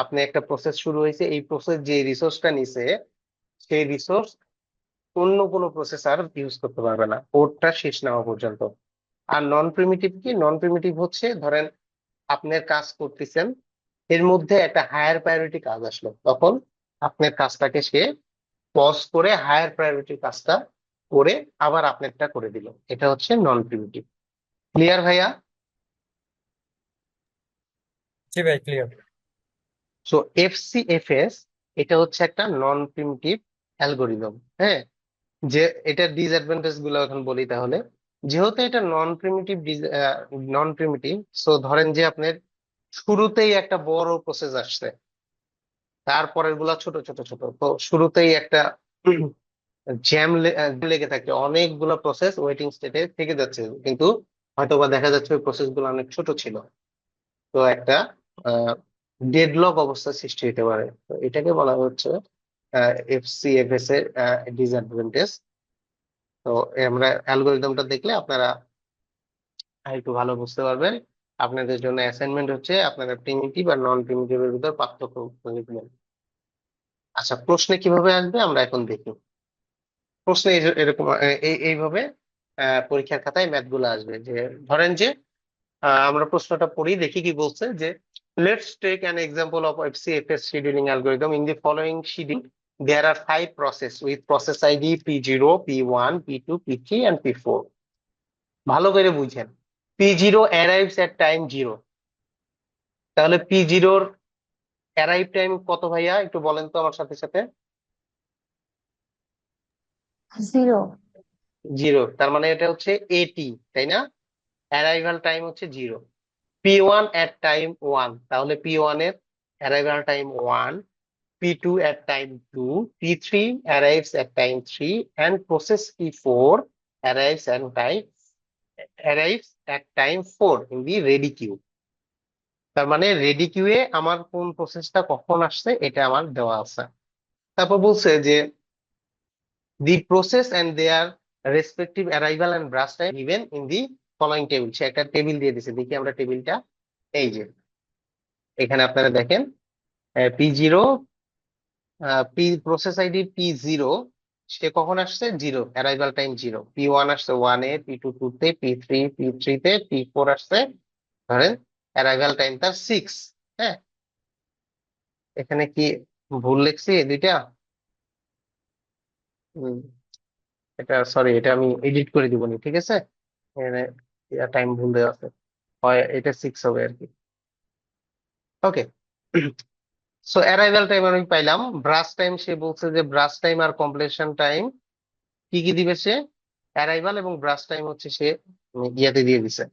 আপনি একটা প্রসেস শুরু হয়েছে, এই প্রসেস যে রিসোর্সটা নিছে সেই রিসোর্স অন্য কোনো প্রসেসর ইউজ করতে পারবে না কোডটা শেষ না হওয়া পর্যন্ত। আর নন প্রিমিটিভ কি? নন প্রিমিটিভ হচ্ছে, ধরেন আপনার কাজ করতেছেন, এর মধ্যে একটা হায়ার প্রায়োরিটি কাজ আসলো, তখন আপনার কাজটাকে সে পজ করে হায়ার প্রায়োরিটি কাজটা করে আবার আপনারটা করে দিল। এটা হচ্ছে নন প্রিমিটিভ। ক্লিয়ার ভাইয়া? জি ভাই, ক্লিয়ার। সো এফসিএফএস এটা হচ্ছে একটা নন প্রিমিটিভ অ্যালগোরিদম। হ্যাঁ, যে এটা ডিসঅ্যাডভান্টেজ গুলো এখন বলি তাহলে। যেহেতু এটা নন প্রিমিটিভ, সো ধরেন যে আপনার শুরুতেই একটা বড় প্রসেস আসছে, তারপরের গুলা ছোট ছোট ছোট, তো শুরুতেই একটা জ্যাম লেগে থাকে, অনেকগুলো প্রসেস ওয়েটিং স্টেটে থেকে যাচ্ছে, কিন্তু হয়তোবা দেখা যাচ্ছে ওই প্রসেস গুলো অনেক ছোট ছিল। তো একটা ডেডলক অবস্থা সৃষ্টি হতে পারে, তো এটাকে বলা হচ্ছে এফসিএফএস এর ডিসঅ্যাডভান্টেজ। তো আমরা অ্যালগোরিদমটা দেখলে আপনারা একটু ভালো বুঝতে পারবেন। আপনাদের জন্য অ্যাসাইনমেন্ট হচ্ছে আপনারা প্রিমিটিভ আর নন প্রিমিটিভ এর ভিতর পার্থক্য লিখবেন। আচ্ছা, প্রশ্নে কিভাবে আসবে আমরা এখন দেখি। প্রশ্নে এরকম এইভাবে পরীক্ষার খাতায় ম্যাথ গুলো আসবে যে, ধরেন যে আমরা প্রশ্নটা পড়ি, দেখি কি বলছে যে, let's take an example of FCFS scheduling algorithm. In the following schedule there are 5 process with process ID P0, P1, P2, P3 and P4. ভালো করে বুঝেন। P0 arrives at time 0, তাহলে P0 অ্যারাইভ টাইম কত ভাইয়া, একটু বলেন তো আমার সাথে সাথে। 0। 0, তার মানে এটা হচ্ছে এটি, তাই না? অ্যারাইভাল টাইম হচ্ছে 0। P1 at time 1, তাহলে P1 এর arrival time 1, P2 at time 2, P3 arrives at time 3, and process P4 arrives at time 4 in the ready queue. তার মানে রেডি কিউয়ে আমার কোন প্রসেসটা কখন আসছে এটা আমার দেওয়া আছে। তারপর বলছে যে the process and their respective arrival and brush time given in the following table। সে একটা টেবিল দিয়ে দিছে, দেখি আমরা টেবিলটা। এই যে এখানে আপনারা দেখেন P0, প্রসেস আইডি P0, সে কখন আসছে 0, অ্যারাইভাল টাইম 0। P1 আসছে 1 এ, P2 2 তে, P3 তে, P4 আসছে ধরেন অ্যারাইভাল টাইম তার 6। হ্যাঁ, এখানে কি ভুল লিখছি দুইটা? হুম, এটা সরি, এটা আমি এডিট করে দিবনি, ঠিক আছে? এখানে টাইম ভুল দেওয়া আছে, হয় এটা 6 হবে আর কি। ওকে, সো অ্যারাইভাল টাইম আমি পাইলাম। ব্রাশ টাইম, সে বলছে যে ব্রাশ টাইম আর কমপ্লিশন টাইম কি কি দিবে সে, অ্যারাইভাল এবং ব্রাশ টাইম হচ্ছে সে ইয়াতে দিয়ে দিছে।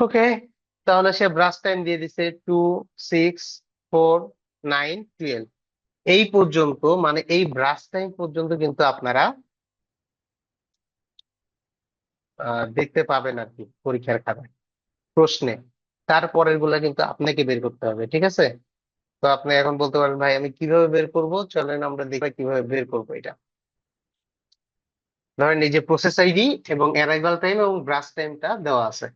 ওকে, তাহলে সে ব্রাশ টাইম দিয়ে দিছে 2, 6, 4, 9, 12 এই পর্যন্ত, মানে এই ব্রাশ টাইম পর্যন্ত কিন্তু আপনারা দেখতে পাবেন আর কি পরীক্ষার খাতায় প্রশ্নে। তারপরের গুলা কিন্তু আপনাকে বের করতে হবে, ঠিক আছে? তো আপনি এখন বলতে পারেন ভাই আমি কিভাবে বের করব, চলেন আমরা দেখি কিভাবে বের করবো এটা। ধরেন এই যে প্রসেস আইডি এবং অ্যারাইভাল টাইম এবং ব্রাশ টাইমটা দেওয়া আছে।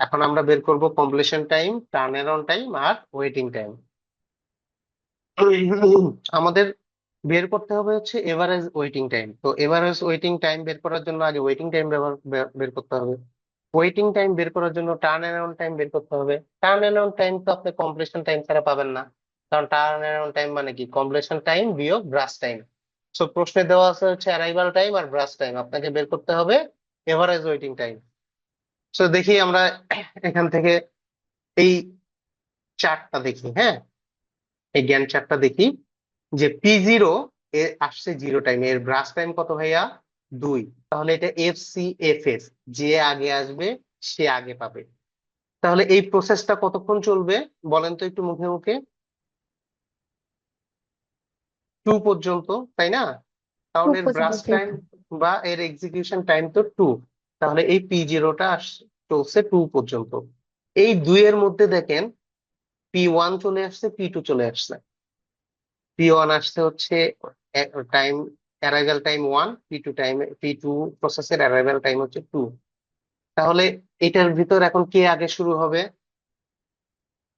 এখন আমরা বের করব completion time, turn around time আর ওয়েটিং টাইম। আমাদের বের করতে হবে হচ্ছে এভারেজ ওয়েটিং টাইম। তো এভারেজ ওয়েটিং টাইম বের করার জন্য আগে ওয়েটিং টাইম বের করতে হবে। ওয়েটিং টাইম বের করার জন্য টার্ন অ্যারাউন্ড টাইম বের করতে হবে। টার্ন অ্যারাউন্ড টাইম তো আপনি কমপ্লিশন টাইম ছাড়া পাবেন না, কারণ টার্ন অ্যারাউন্ড টাইম মানে কি কমপ্লিশন টাইম বিয়োগ ব্রাশ টাইম। সো প্রশ্নে দেওয়া আছে হচ্ছে অ্যারাইভাল টাইম আর ব্রাশ টাইম, আপনাকে বের করতে হবে এভারেজ ওয়েটিং টাইম। সো দেখি আমরা এখান থেকে এই চার্টটা দেখি। হ্যাঁ, এই জ্ঞান চার্টটা দেখি যে P0 এর আসছে 0 টাইম, এর ব্রাশ টাইম কত ভাইয়া 2। তাহলে এটা FCFS, যে আগে আসবে সে আগে পাবে। তাহলে এই প্রসেসটা কতক্ষণ চলবে বলেন তো একটু মুখে মুখে? 2 পর্যন্ত, তাই না? 2 তাহলে এর পর্যন্ত ব্রাশ জি। টাইম বা এর এক্সিকিউশন টাইম তো 2। তাহলে এই P0টা চলছে 2 পর্যন্ত। এই 2 এর মধ্যে দেখেন P1 চলে আসছে, P2 চলে আসছে। P1 আসছে হচ্ছে টাইম, অ্যারাইভাল টাইম 1, P2 প্রসেসের অ্যারাইভাল টাইম হচ্ছে 2। তাহলে এটার ভিতর এখন কে আগে শুরু হবে,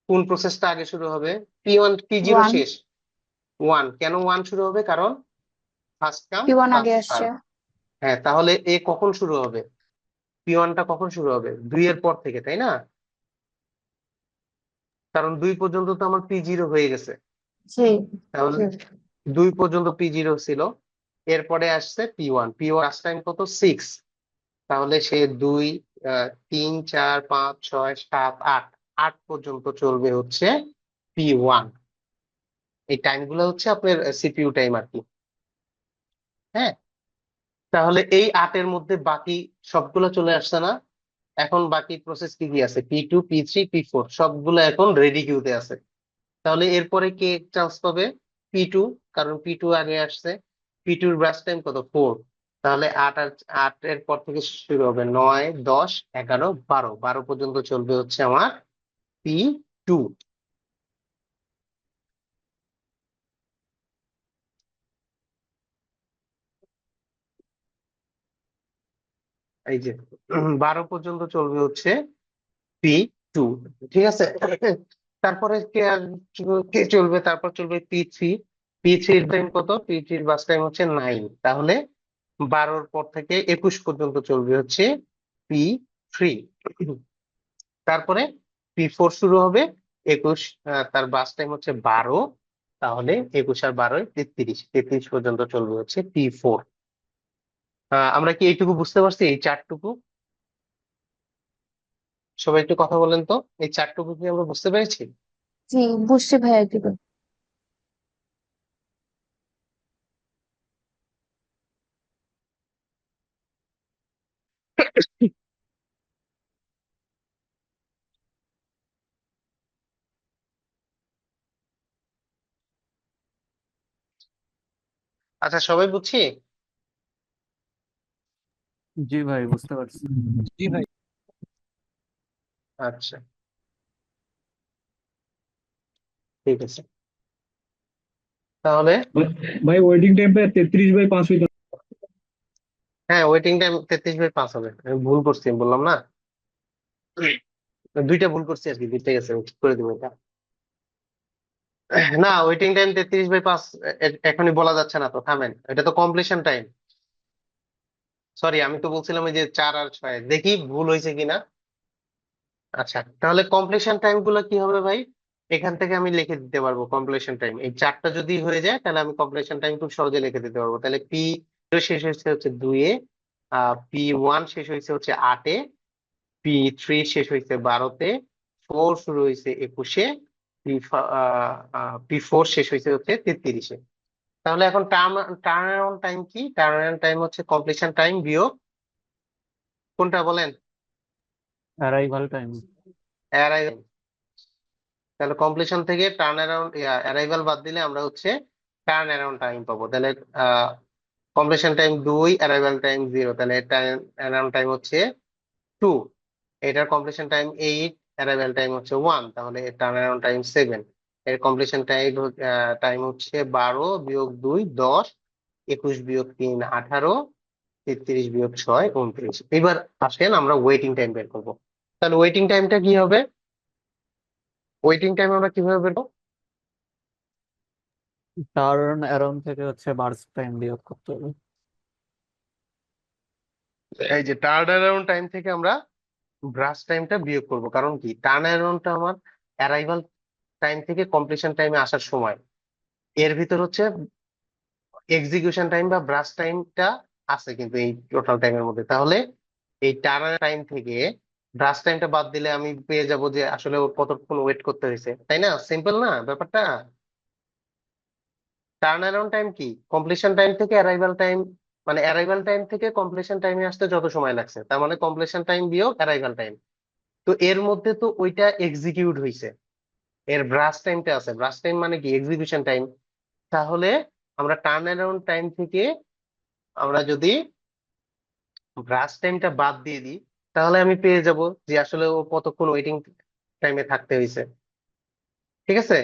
কোন প্রসেসটা আগে শুরু হবে? P0 1। শেষ, 1। কেন 1 শুরু হবে? কারণ ফার্স্ট কাম P1 আগে ফার্স্ট আসছে। সার্ভ। হ্যাঁ, তাহলে এ কখন শুরু হবে? P1টা কখন শুরু হবে? 2 এর পর থেকে, তাই না? কারণ 2 পর্যন্ত তো আমার P0 হয়ে গেছে। জি তাহলে জি। 2 পর্যন্ত P0 ছিল, এরপরে আসছে P1। ফার্স্ট টাইম কত 6। তাহলে সে 2, 3, 4, 5, 6, 7, 8, 8 পর্যন্ত চলবে হচ্ছে P1। এই টাইমগুলো হচ্ছে আপনার সিপিইউ টাইম আর কি। হ্যাঁ, তাহলে এই 8 এর মধ্যে বাকি সবগুলো চলে আসছে না? এখন বাকি প্রসেস কি কি আছে? P2, P3, P4 সবগুলো এখন রেডি কিউতে আছে। তাহলে এরপরে কে চান্স পাবে? P2, কারণ P2 আগে আসছে। P2 এর ব্রাশ টাইম কত 4। তাহলে 8 এর পর থেকে শুরু হবে 9, 10, 11, 12, 12 পর্যন্ত চলবে হচ্ছে আমার P2। এই যে 12 পর্যন্ত চলবে হচ্ছে P2, ঠিক আছে? তারপরে কে চলবে? তারপর চলবে P3। P3 এর টাইম কত? P3 এর বাস টাইম হচ্ছে 9। তাহলে 12-র পর থেকে 21 পর্যন্ত চলবে হচ্ছে P3। তারপরে P4 শুরু হবে 21, তার বাস টাইম হচ্ছে 12। তাহলে 21 আর 12, 33, 33 পর্যন্ত চলবে হচ্ছে P4। আমরা কি এইটুকু বুঝতে পারছি, এই চারটুকু? সবাই একটু কথা বলেন তো, এই চারটুকু কি আমরা বুঝতে পেরেছি? জি, বুঝছি ভাইয়া এগুলো। আচ্ছা, সবাই বুঝছি। জি ভাই, বুঝতে পারছি। জি ভাই। আচ্ছা, ঠিক আছে। তাহলে ভাই ওয়েটিং টাইমটা 33/5 হইতো। হ্যাঁ, ওয়েটিং টাইম 33/5 হবে। আমি ভুল করছি, বললাম না, দুইটা ভুল করছি আর কি, দুইটা গেছে, আমি ঠিক করে দিব এটা। না, ওয়েটিং টাইম 33/5 এখনই বলা যাচ্ছে না, তো থামেন, এটা তো কমপ্লিশন টাইম। সরি, আমি তো বলছিলাম ওই যে 4 আর 6, দেখি ভুল হয়েছে কিনা। আচ্ছা, তাহলে কমপ্লিশন টাইম গুলো কি হবে ভাই? এখান থেকে আমি লিখে দিতে পারবো কমপ্লিশন টাইম। এই চারটা যদি হয়ে যায় তাহলে আমি কমপ্লিশন টাইম খুব সহজে লিখে দিতে পারবো। তাহলে P0 শেষ হয়েছে হচ্ছে 2-এ, P1 শেষ হয়েছে হচ্ছে 8-এ, P3 শেষ হয়েছে 12-তে, 4 শুরু হয়েছে 21-এ, P4 শেষ হয়েছে হচ্ছে 33-এ। তাহলে এখন টার্ন অ্যারাউন্ড টাইম কি? টার্ন অ্যারাউন্ড টাইম হচ্ছে কমপ্লিশন টাইম বিয়োগ কোনটা বলেন? Arrival time. অ্যারাইভাল। তাহলে কমপ্লিশন থেকে টার্ন অ্যারাউন্ড অ্যারাইভাল বাদ দিলে আমরা হচ্ছে টার্ন অ্যারাউন্ড টাইম পাবো। তাহলে কমপ্লিশন টাইম 2, অ্যারাইভাল টাইম 0, তাহলে টার্ন অ্যারাউন্ড টাইম হচ্ছে 2। এটার কমপ্লিশন টাইম 8, অ্যারাইভাল টাইম হচ্ছে 1, তাহলে টার্ন অ্যারাউন্ড টাইম 7। এর কমপ্লিশন টাইম টাইম হচ্ছে 12 - 2 10, 21 - 3 18, 33 - 6 29। এবার আসেন আমরা ওয়েটিং টাইম বের করবো। তাহলে ওয়েটিং টাইমটা কি হবে? ওয়েটিং টাইম আমরা কিভাবে বের করবো? টার্ন অ্যারাউন্ড থেকে হচ্ছে বার্স্ট টাইম বিয়োগ করতে হবে। এই যে টার্ন অ্যারাউন্ড টাইম থেকে আমরা ব্রাশ টাইমটা বিয়োগ করব, কারণ কি টার্ন অ্যারাউন্ডটা আমার অ্যারাইভাল টাইম থেকে কমপ্লিশন টাইমে আসার সময়, এর ভিতর হচ্ছে এক্সিকিউশন টাইম বা ব্রাশ টাইমটা আছে কিন্তু এই টোটাল টাইমের মধ্যে। তাহলে এই টার্ন টাইম থেকে ব্রাশ টাইমটা বাদ দিলে আমি পেয়ে যাব যে আসলে ওর কতক্ষণ ওয়েট করতে হয়েছে, তাই না? সিম্পল না ব্যাপারটা? টার্ন অ্যারাউন্ড টাইম কি? কমপ্লিশন টাইম থেকে অ্যারাইভাল টাইম, মানে অ্যারাইভাল টাইম থেকে কমপ্লিশন টাইমে আসতে যত সময় লাগছে, তার মানে কমপ্লিশন টাইম বিয়োগ অ্যারাইভাল টাইম। তো এর মধ্যে তো ওইটা এক্সিকিউট হয়েছে, এর ব্রাশ টাইমটা আছে। ব্রাশ টাইম মানে কি? Execution time. তাহলে আমরা টার্ন অ্যারাউন্ড টাইম থেকে আমরা যদি ব্রাশ টাইমটা বাদ দিয়ে দিই, তাহলে আমি পেয়ে যাব যে আসলে ও কতক্ষণ ওয়েটিং টাইমে থাকতে হয়েছে। ঠিক আছে?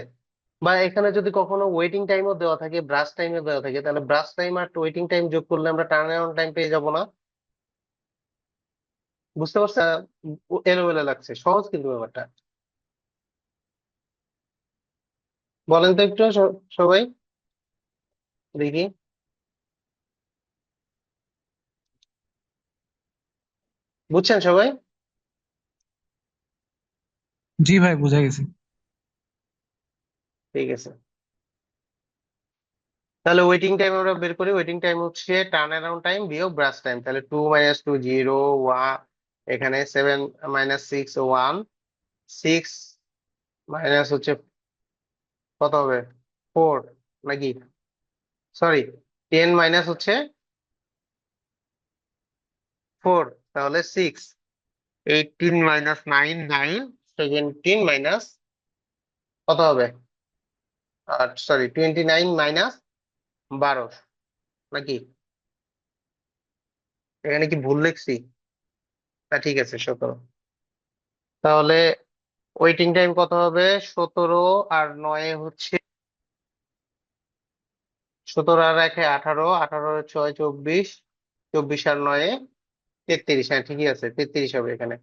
বা এখানে যদি কখনো ওয়েটিং টাইমও দেওয়া থাকে, ব্রাশ টাইমও দেওয়া থাকে, তাহলে ব্রাশ টাইম আর ওয়েটিং টাইম যোগ করলে আমরা টার্ন অ্যারাউন্ড টাইম পেয়ে যাব না? বুঝতে পারছেন? এলোমেলো লাগছে, সহজ কিন্তু ব্যাপারটা। বলেন তো একটু সবাই দেখি। বুঝছেন সবাই? জি ভাই, বুঝা গেছে। ঠিক আছে, তাহলে ওয়েটিং টাইম আমরা বের করি। ওয়েটিং টাইম হচ্ছে টার্ন অ্যারাউন্ড টাইম বিয়োগ ব্রাশ টাইম। তাহলে 2 - 2 0, 1, এখানে 7 - 6 1, 6 মাইনাস হচ্ছে কত হবে? 4 নাকি? সরি, 10 মাইনাস হচ্ছে 4, তাহলে 6। 18 - 9 9, 17 মাইনাস কত হবে? সরি, 29 - 12 নাকি? এখানে কি ভুল লিখছি? না, ঠিক আছে, 17। তাহলে ওয়েটিং টাইম কত হবে? 17 আর 9 হচ্ছে, 17 আর 1 18, 18 আর 6 24, 24 আর 9 33। হ্যাঁ, ঠিকই আছে, 33 হবে এখানে।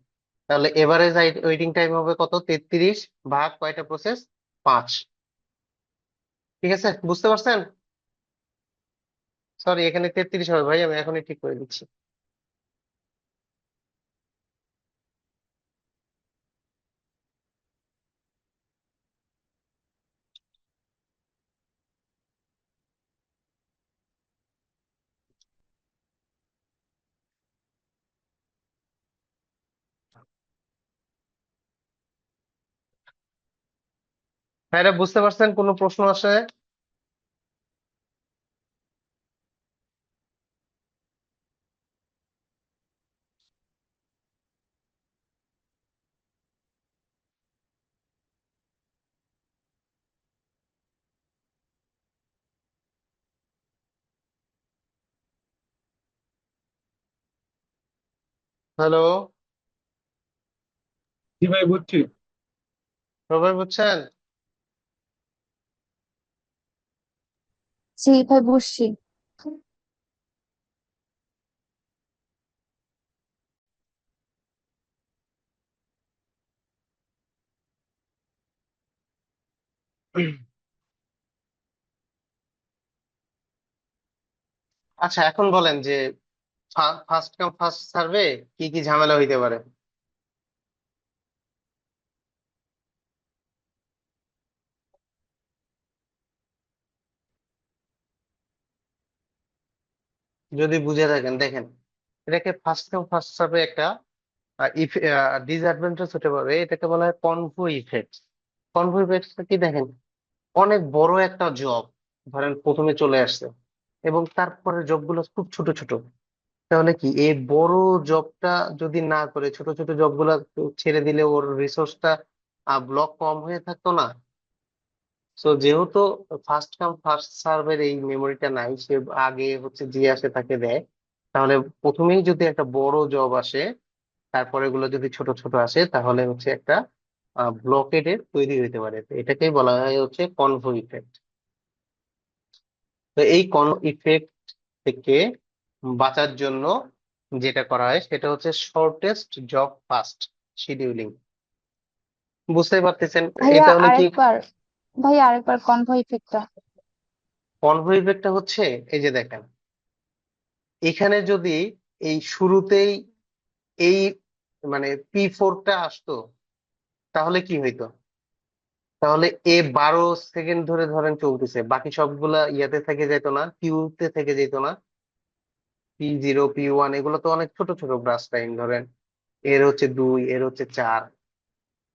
তাহলে এভারেজ ওয়েটিং টাইম হবে কত? 33 ভাগ কয়টা প্রসেস? 5। ঠিক আছে, বুঝতে পারছেন? সরি, এখানে 33 হবে ভাই, আমি এখনই ঠিক করে দিচ্ছি। ভাইরা বুঝতে পারছেন? কোনো প্রশ্ন আসে? হ্যালো, জি ভাই বুঝছি। সবাই বুঝছেন? জি ভাই বুঝছি। আচ্ছা, এখন বলেন যে ফার্স্ট কাম ফার্স্ট সার্ভে কি কি ঝামেলা হইতে পারে? যদি বুঝে থাকেন দেখেন, এটাকে ফার্স্ট কাম ফার্স্ট সার্ভে একটা ডিসঅ্যাডভান্টেজ হতে পারে। এটাকে বলা হয় কনভো ইফেক্ট। কনভো ইফেক্ট কি দেখেন, অনেক বড় একটা জব ধরেন প্রথমে চলে আসছে এবং তারপরে জবগুলো খুব ছোট ছোট, তাহলে কি এই বড় জবটা যদি না করে ছোট ছোট জবগুলো ছেড়ে দিলে ওর রিসোর্সটা ব্লক কম হয়ে থাকতো না? তো যেহেতু ফার্স্ট কাম ফার্স্ট সার্ভের এই মেমোরিটা নাই, সে আগে হচ্ছে যে আসে তাকে দেয়, তাহলে প্রথমেই যদি একটা বড় জব আসে তারপরে এগুলো যদি ছোট ছোট আসে তাহলে হচ্ছে একটা ব্লকেডের তৈরি হতে পারে। তো এটাকেই বলা হয় হচ্ছে কনভো ইফেক্ট। তো এই কনভো ইফেক্ট থেকে বাঁচার জন্য যেটা করা হয় সেটা হচ্ছে শর্টেস্ট জব ফার্স্ট শিডিউলিং। বুঝতেই পারতেছেন? ভাইয়া এটা হলে কি আরেকবার, ভাইয়া আরেকবার কনভো ইফেক্টটা। কনভো ইফেক্টটা হচ্ছে, এই যে দেখেন, এখানে যদি এই শুরুতেই এই মানে P4টা আসতো তাহলে কি হইতো? তাহলে 12 সেকেন্ড ধরে ধরেন চলতেছে, বাকি সবগুলা ইয়াতে থেকে যেত না, কিউতে থেকে যেত না? P0 P1 এগুলো তো অনেক ছোট ছোট ব্রাশ টাইম ধরেন, এর হচ্ছে 2, এর হচ্ছে 4।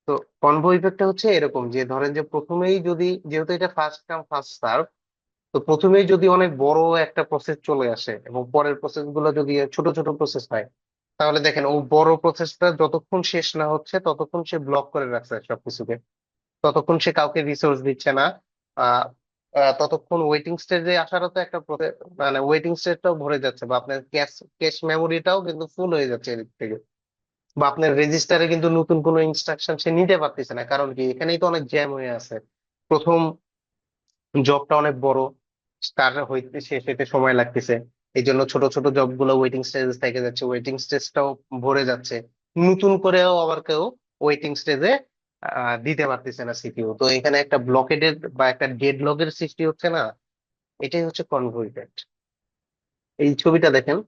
তো কনভো ইফেক্টটা হচ্ছে এরকম যে ধরেন যে প্রথমেই যদি, যেহেতু এটা ফার্স্ট কাম ফার্স্ট সার্ভ, তো প্রথমেই যদি অনেক বড় একটা প্রসেস চলে আসে এবং পরের প্রসেস গুলো যদি ছোট ছোট প্রসেস হয়, তাহলে দেখেন ও বড় প্রসেসটা যতক্ষণ শেষ না হচ্ছে ততক্ষণ সে ব্লক করে রাখছে সবকিছুকে, ততক্ষণ সে কাউকে রিসোর্স দিচ্ছে না। আহ ততক্ষণ ওয়েটিং স্টেজে আসারও তো একটা মানে ওয়েটিং স্টেজটাও ভরে যাচ্ছে, বা আপনার ক্যাশ ক্যাশ মেমোরিটাও কিন্তু ফুল হয়ে যাচ্ছে এদিক থেকে, বা আপনার রেজিস্টারে কিন্তু নতুন কোনো ইনস্ট্রাকশন সে নিতে পারতেছে না। কারণ কি, এখানেই তো অনেক জ্যাম হয়ে আছে। প্রথম জবটা অনেক বড়, তার হইতে শেষ হইতে সময় লাগতেছে, এই জন্য ছোট ছোট জব গুলো ওয়েটিং স্টেজ থেকে যাচ্ছে, ওয়েটিং স্টেজটাও ভরে যাচ্ছে, নতুন করেও আবার কেউ ওয়েটিং স্টেজে দিতে পারতেছে না সিপিইউ। তো এখানে একটা ব্লকেডের বা একটা ডেডলকের সৃষ্টি হচ্ছে না? এটাই হচ্ছে কনভোইডেড। এই ছবিটা দেখেন,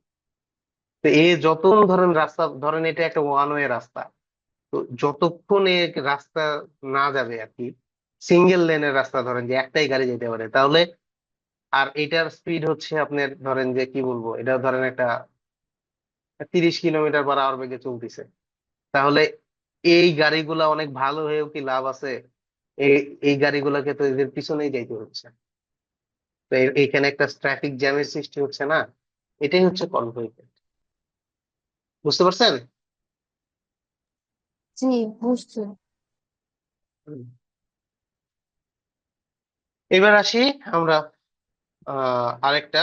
তো যত ধরেন রাস্তা ধরেন, এটা একটা ওয়ান ওয়ে রাস্তা, তো যতক্ষণ রাস্তা না যাবে আর কি, সিঙ্গেল লেনের রাস্তা ধরেন যে একটাই গাড়ি যেতে পারে, তাহলে আর এটার স্পিড হচ্ছে আপনার ধরেন যে কি বলবো, এটা ধরেন একটা 30 কিলোমিটার/আওয়ার বেগে চলতেছে, তাহলে এই গাড়িগুলা অনেক ভালো হয়েও কি লাভ আছে? এই এই গাড়িগুলোকে তো এদের পিছনেই যাইতে হচ্ছে। তো এইখানে একটা ট্রাফিক জ্যামের সৃষ্টি হচ্ছে না? এটাই হচ্ছে কনভয়। বুঝতে পারছেন? জি বুঝছি। হুম। এবার আসি আমরা আরেকটা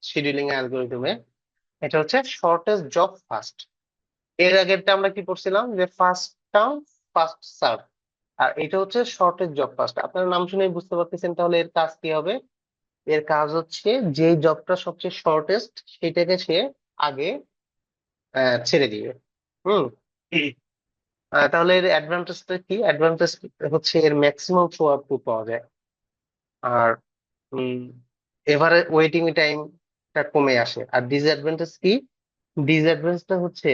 শিডিউলিং অ্যালগোরিদমে, এটা হচ্ছে শর্টেস্ট জব ফার্স্ট। এর আগেরটা আমরা কি করছিলাম, যে ফার্স্ট কাম ফার্স্ট সার্ভ, আর এটা হচ্ছে শর্টেস্ট জব ফার্স্ট। আপনার নাম শুনেই বুঝতে পারতেছেন, তাহলে এর কাজ কি হবে? এর কাজ হচ্ছে যে জবটা সবচেয়ে শর্টেস্ট সেটাকে সে আগে ছেড়ে দিবে। হুম। তাহলে এর অ্যাডভান্টেজটা কি? অ্যাডভান্টেজ হচ্ছে এর ম্যাক্সিমাম শো আউটপুট পাওয়া যায়, আর এভারে ওয়েটিং টাইমটা কমে আসে। আর ডিসঅ্যাডভান্টেজ কি? ডিসঅ্যাডভান্টেজটা হচ্ছে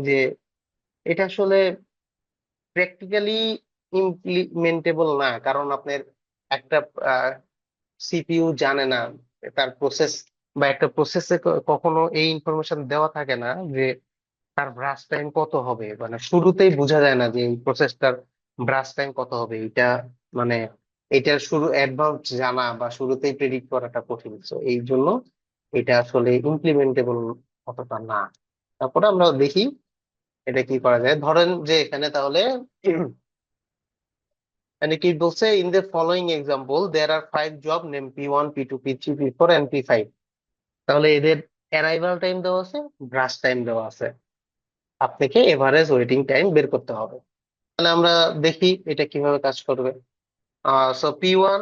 যে এটা আসলে প্র্যাকটিক্যালি ইমপ্লিমেন্টেবল না, কারণ আপনার একটা সিপিইউ জানে না তার প্রসেস, বা একটা প্রসেসে কখনো এই ইনফরমেশন দেওয়া থাকে না যে তার ব্রাশ টাইম কত হবে, মানে শুরুতেই বোঝা যায় না যে এই প্রসেসটার ব্রাশ টাইম কত হবে এটা মানে এটার শুরু অ্যাডভান্স জানা বা শুরুতেই প্রেডিক্ট করাটা কঠিন, তো এই জন্য এটা আসলে ইমপ্লিমেন্টেবল অতটা না। তারপরে আমরা দেখি এটা কি করা যায়। ধরেন যে এখানে তাহলে মানে কি বলছে, in the following example there are 5 job name P1 P2 P3 P4 and P5। তাহলে এদের অ্যারাইভাল টাইম দেওয়া আছে, ব্রাশ টাইম দেওয়া আছে, আপনাকে এভারেজ ওয়েটিং টাইম বের করতে হবে। তাহলে আমরা দেখি এটা কিভাবে কাজ করবে। সো P1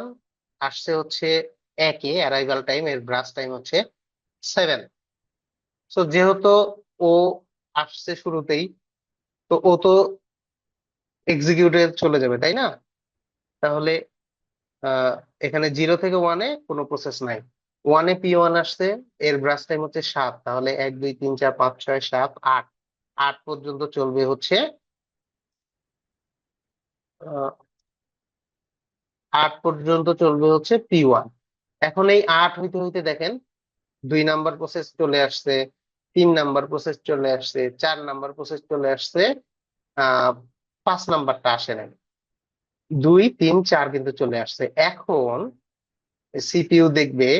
আসছে হচ্ছে একে, অ্যারাইভাল টাইম, এর ব্রাশ টাইম হচ্ছে 7। সো যেহেতু ও আসছে শুরুতেই, তো ও তো এক্সিকিউটে চলে যাবে তাই না? তাহলে আহ এখানে 0 থেকে 1-এ কোনো প্রসেস নাই। 1-এ P1 আসছে, এর ব্রাশ টাইম হচ্ছে 7, তাহলে 1 2 3 4 5 6 7 8, 8 পর্যন্ত চলবে হচ্ছে 8 পর্যন্ত চলবে হচ্ছে P1। এখন এই 8 হইতে হইতে দেখেন 2 নাম্বার প্রসেস চলে আসছে, 3 নাম্বার প্রসেস চলে আসছে, 4 নাম্বার প্রসেস চলে আসছে, 5 নাম্বারটা আসে নাই, 2 3 4 কিন্তু চলে আসছে। এখন সিপিইউ দেখবে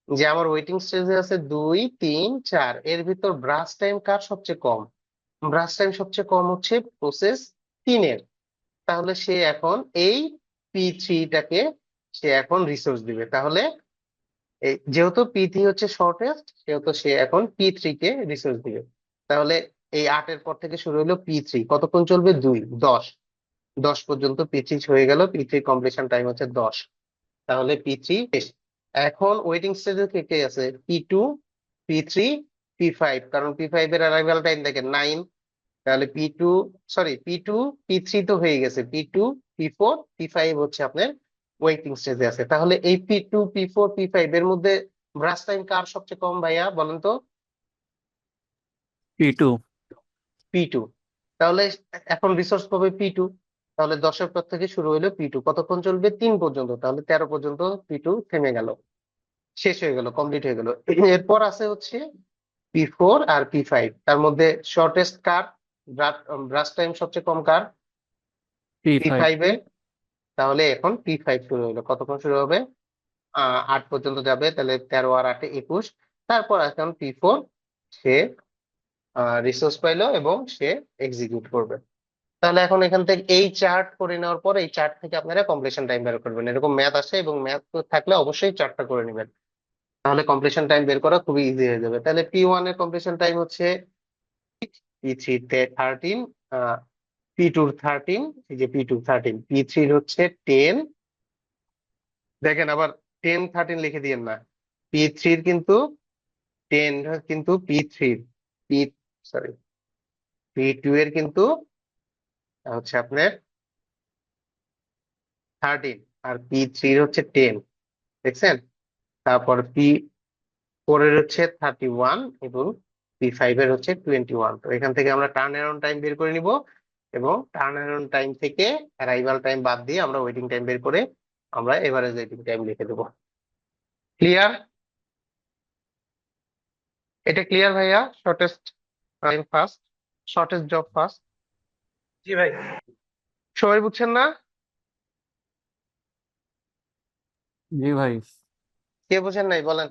যে আমার ওয়েটিং স্টেজে আছে 2 3 4, এর ভিতর ব্রাশ টাইম কার সবচেয়ে কম? ব্রাশ টাইম সবচেয়ে কম হচ্ছে প্রসেস 3-এর। তাহলে সে এখন এই P3টাকে সে এখন রিসোর্স দিবে। তাহলে এই যেহেতু P3 হচ্ছে শর্টেস্ট, সেহেতু সে এখন P3 কে রিসোর্স দিবে। তাহলে এই 8-এর পর থেকে শুরু হলো P3, কতক্ষণ চলবে? 2 10, 10 পর্যন্ত P3 হয়ে গেল, P3 কমপ্লিশন টাইম হচ্ছে 10। তাহলে P3 শেষ। এখন ওয়েটিং স্টেজে কে কে আছে? P2 P3 P5, কারণ P5 এর অ্যারাইভাল টাইম দেখেন 9। তাহলে P2 সরি P2 P3 তো হয়ে গেছে, P2 P4 P5 হচ্ছে আপনার ওয়েটিং স্টেজে আছে। তাহলে এই P2 P4 P5 এর মধ্যে ব্রাশ টাইম কার সবচেয়ে কম ভাইয়া বলেন তো? P2। P2। তাহলে এখন রিসোর্স পাবে P2। তাহলে 10-এর পর থেকে শুরু হলো P2, কতক্ষণ চলবে? 3 পর্যন্ত, তাহলে 13 পর্যন্ত P2 থেমে গেল, শেষ হয়ে গেল, কমপ্লিট হয়ে গেল। এরপর আছে হচ্ছে P4 আর P5, তার মধ্যে শর্টেস্ট কার? ব্রাশ টাইম সবচেয়ে কম কার? P5। P5 এর। তাহলে এখন P5 শুরু হলো, কতক্ষণ শুরু হবে? 8 পর্যন্ত যাবে, তাহলে 13 আর 8-এ 21। তারপর এখন P4 সে রিসোর্স পাইলো এবং সে এক্সিকিউট করবে। তাহলে এখন এখান থেকে এই চার্ট করে নেওয়ার পর এই চার্ট থেকে আপনারা কমপ্লিশন টাইম বের করবেন। এরকম ম্যাথ আসে এবং ম্যাথ থাকলে অবশ্যই চার্টটা করে নেবেন, তাহলে কমপ্লিশন টাইম বের করা খুবই ইজি হয়ে যাবে। তাহলে P1 এর কমপ্লিশন টাইম হচ্ছে P3 তে 13, P2 13, এই যে P2 13, P3 হচ্ছে 10। দেখেন আবার 10 13 লিখে দিয়েন না, P3 কিন্তু 10 কিন্তু P3 পি সরি P2 এর কিন্তু হচ্ছে আপনার 13, আর P3 হচ্ছে 10, দেখছেন? তারপর P4 এর হচ্ছে 31 এবং P5 এর হচ্ছে 21। তো এখান থেকে আমরা টার্ন অ্যারাউন্ড টাইম বের করে নিব এবং টার্ন অ্যারাউন্ড টাইম থেকে অ্যারাইভাল টাইম বাদ দিয়ে আমরা ওয়েটিং টাইম বের করে আমরা এভারেজ ওয়েটিং টাইম লিখে দেবো। ক্লিয়ার? এটা ক্লিয়ার ভাইয়া? Shortest time first, shortest job first, জি ভাই। সবাই বুঝছেন না? জি ভাই। কে বুঝেন নাই বলেন।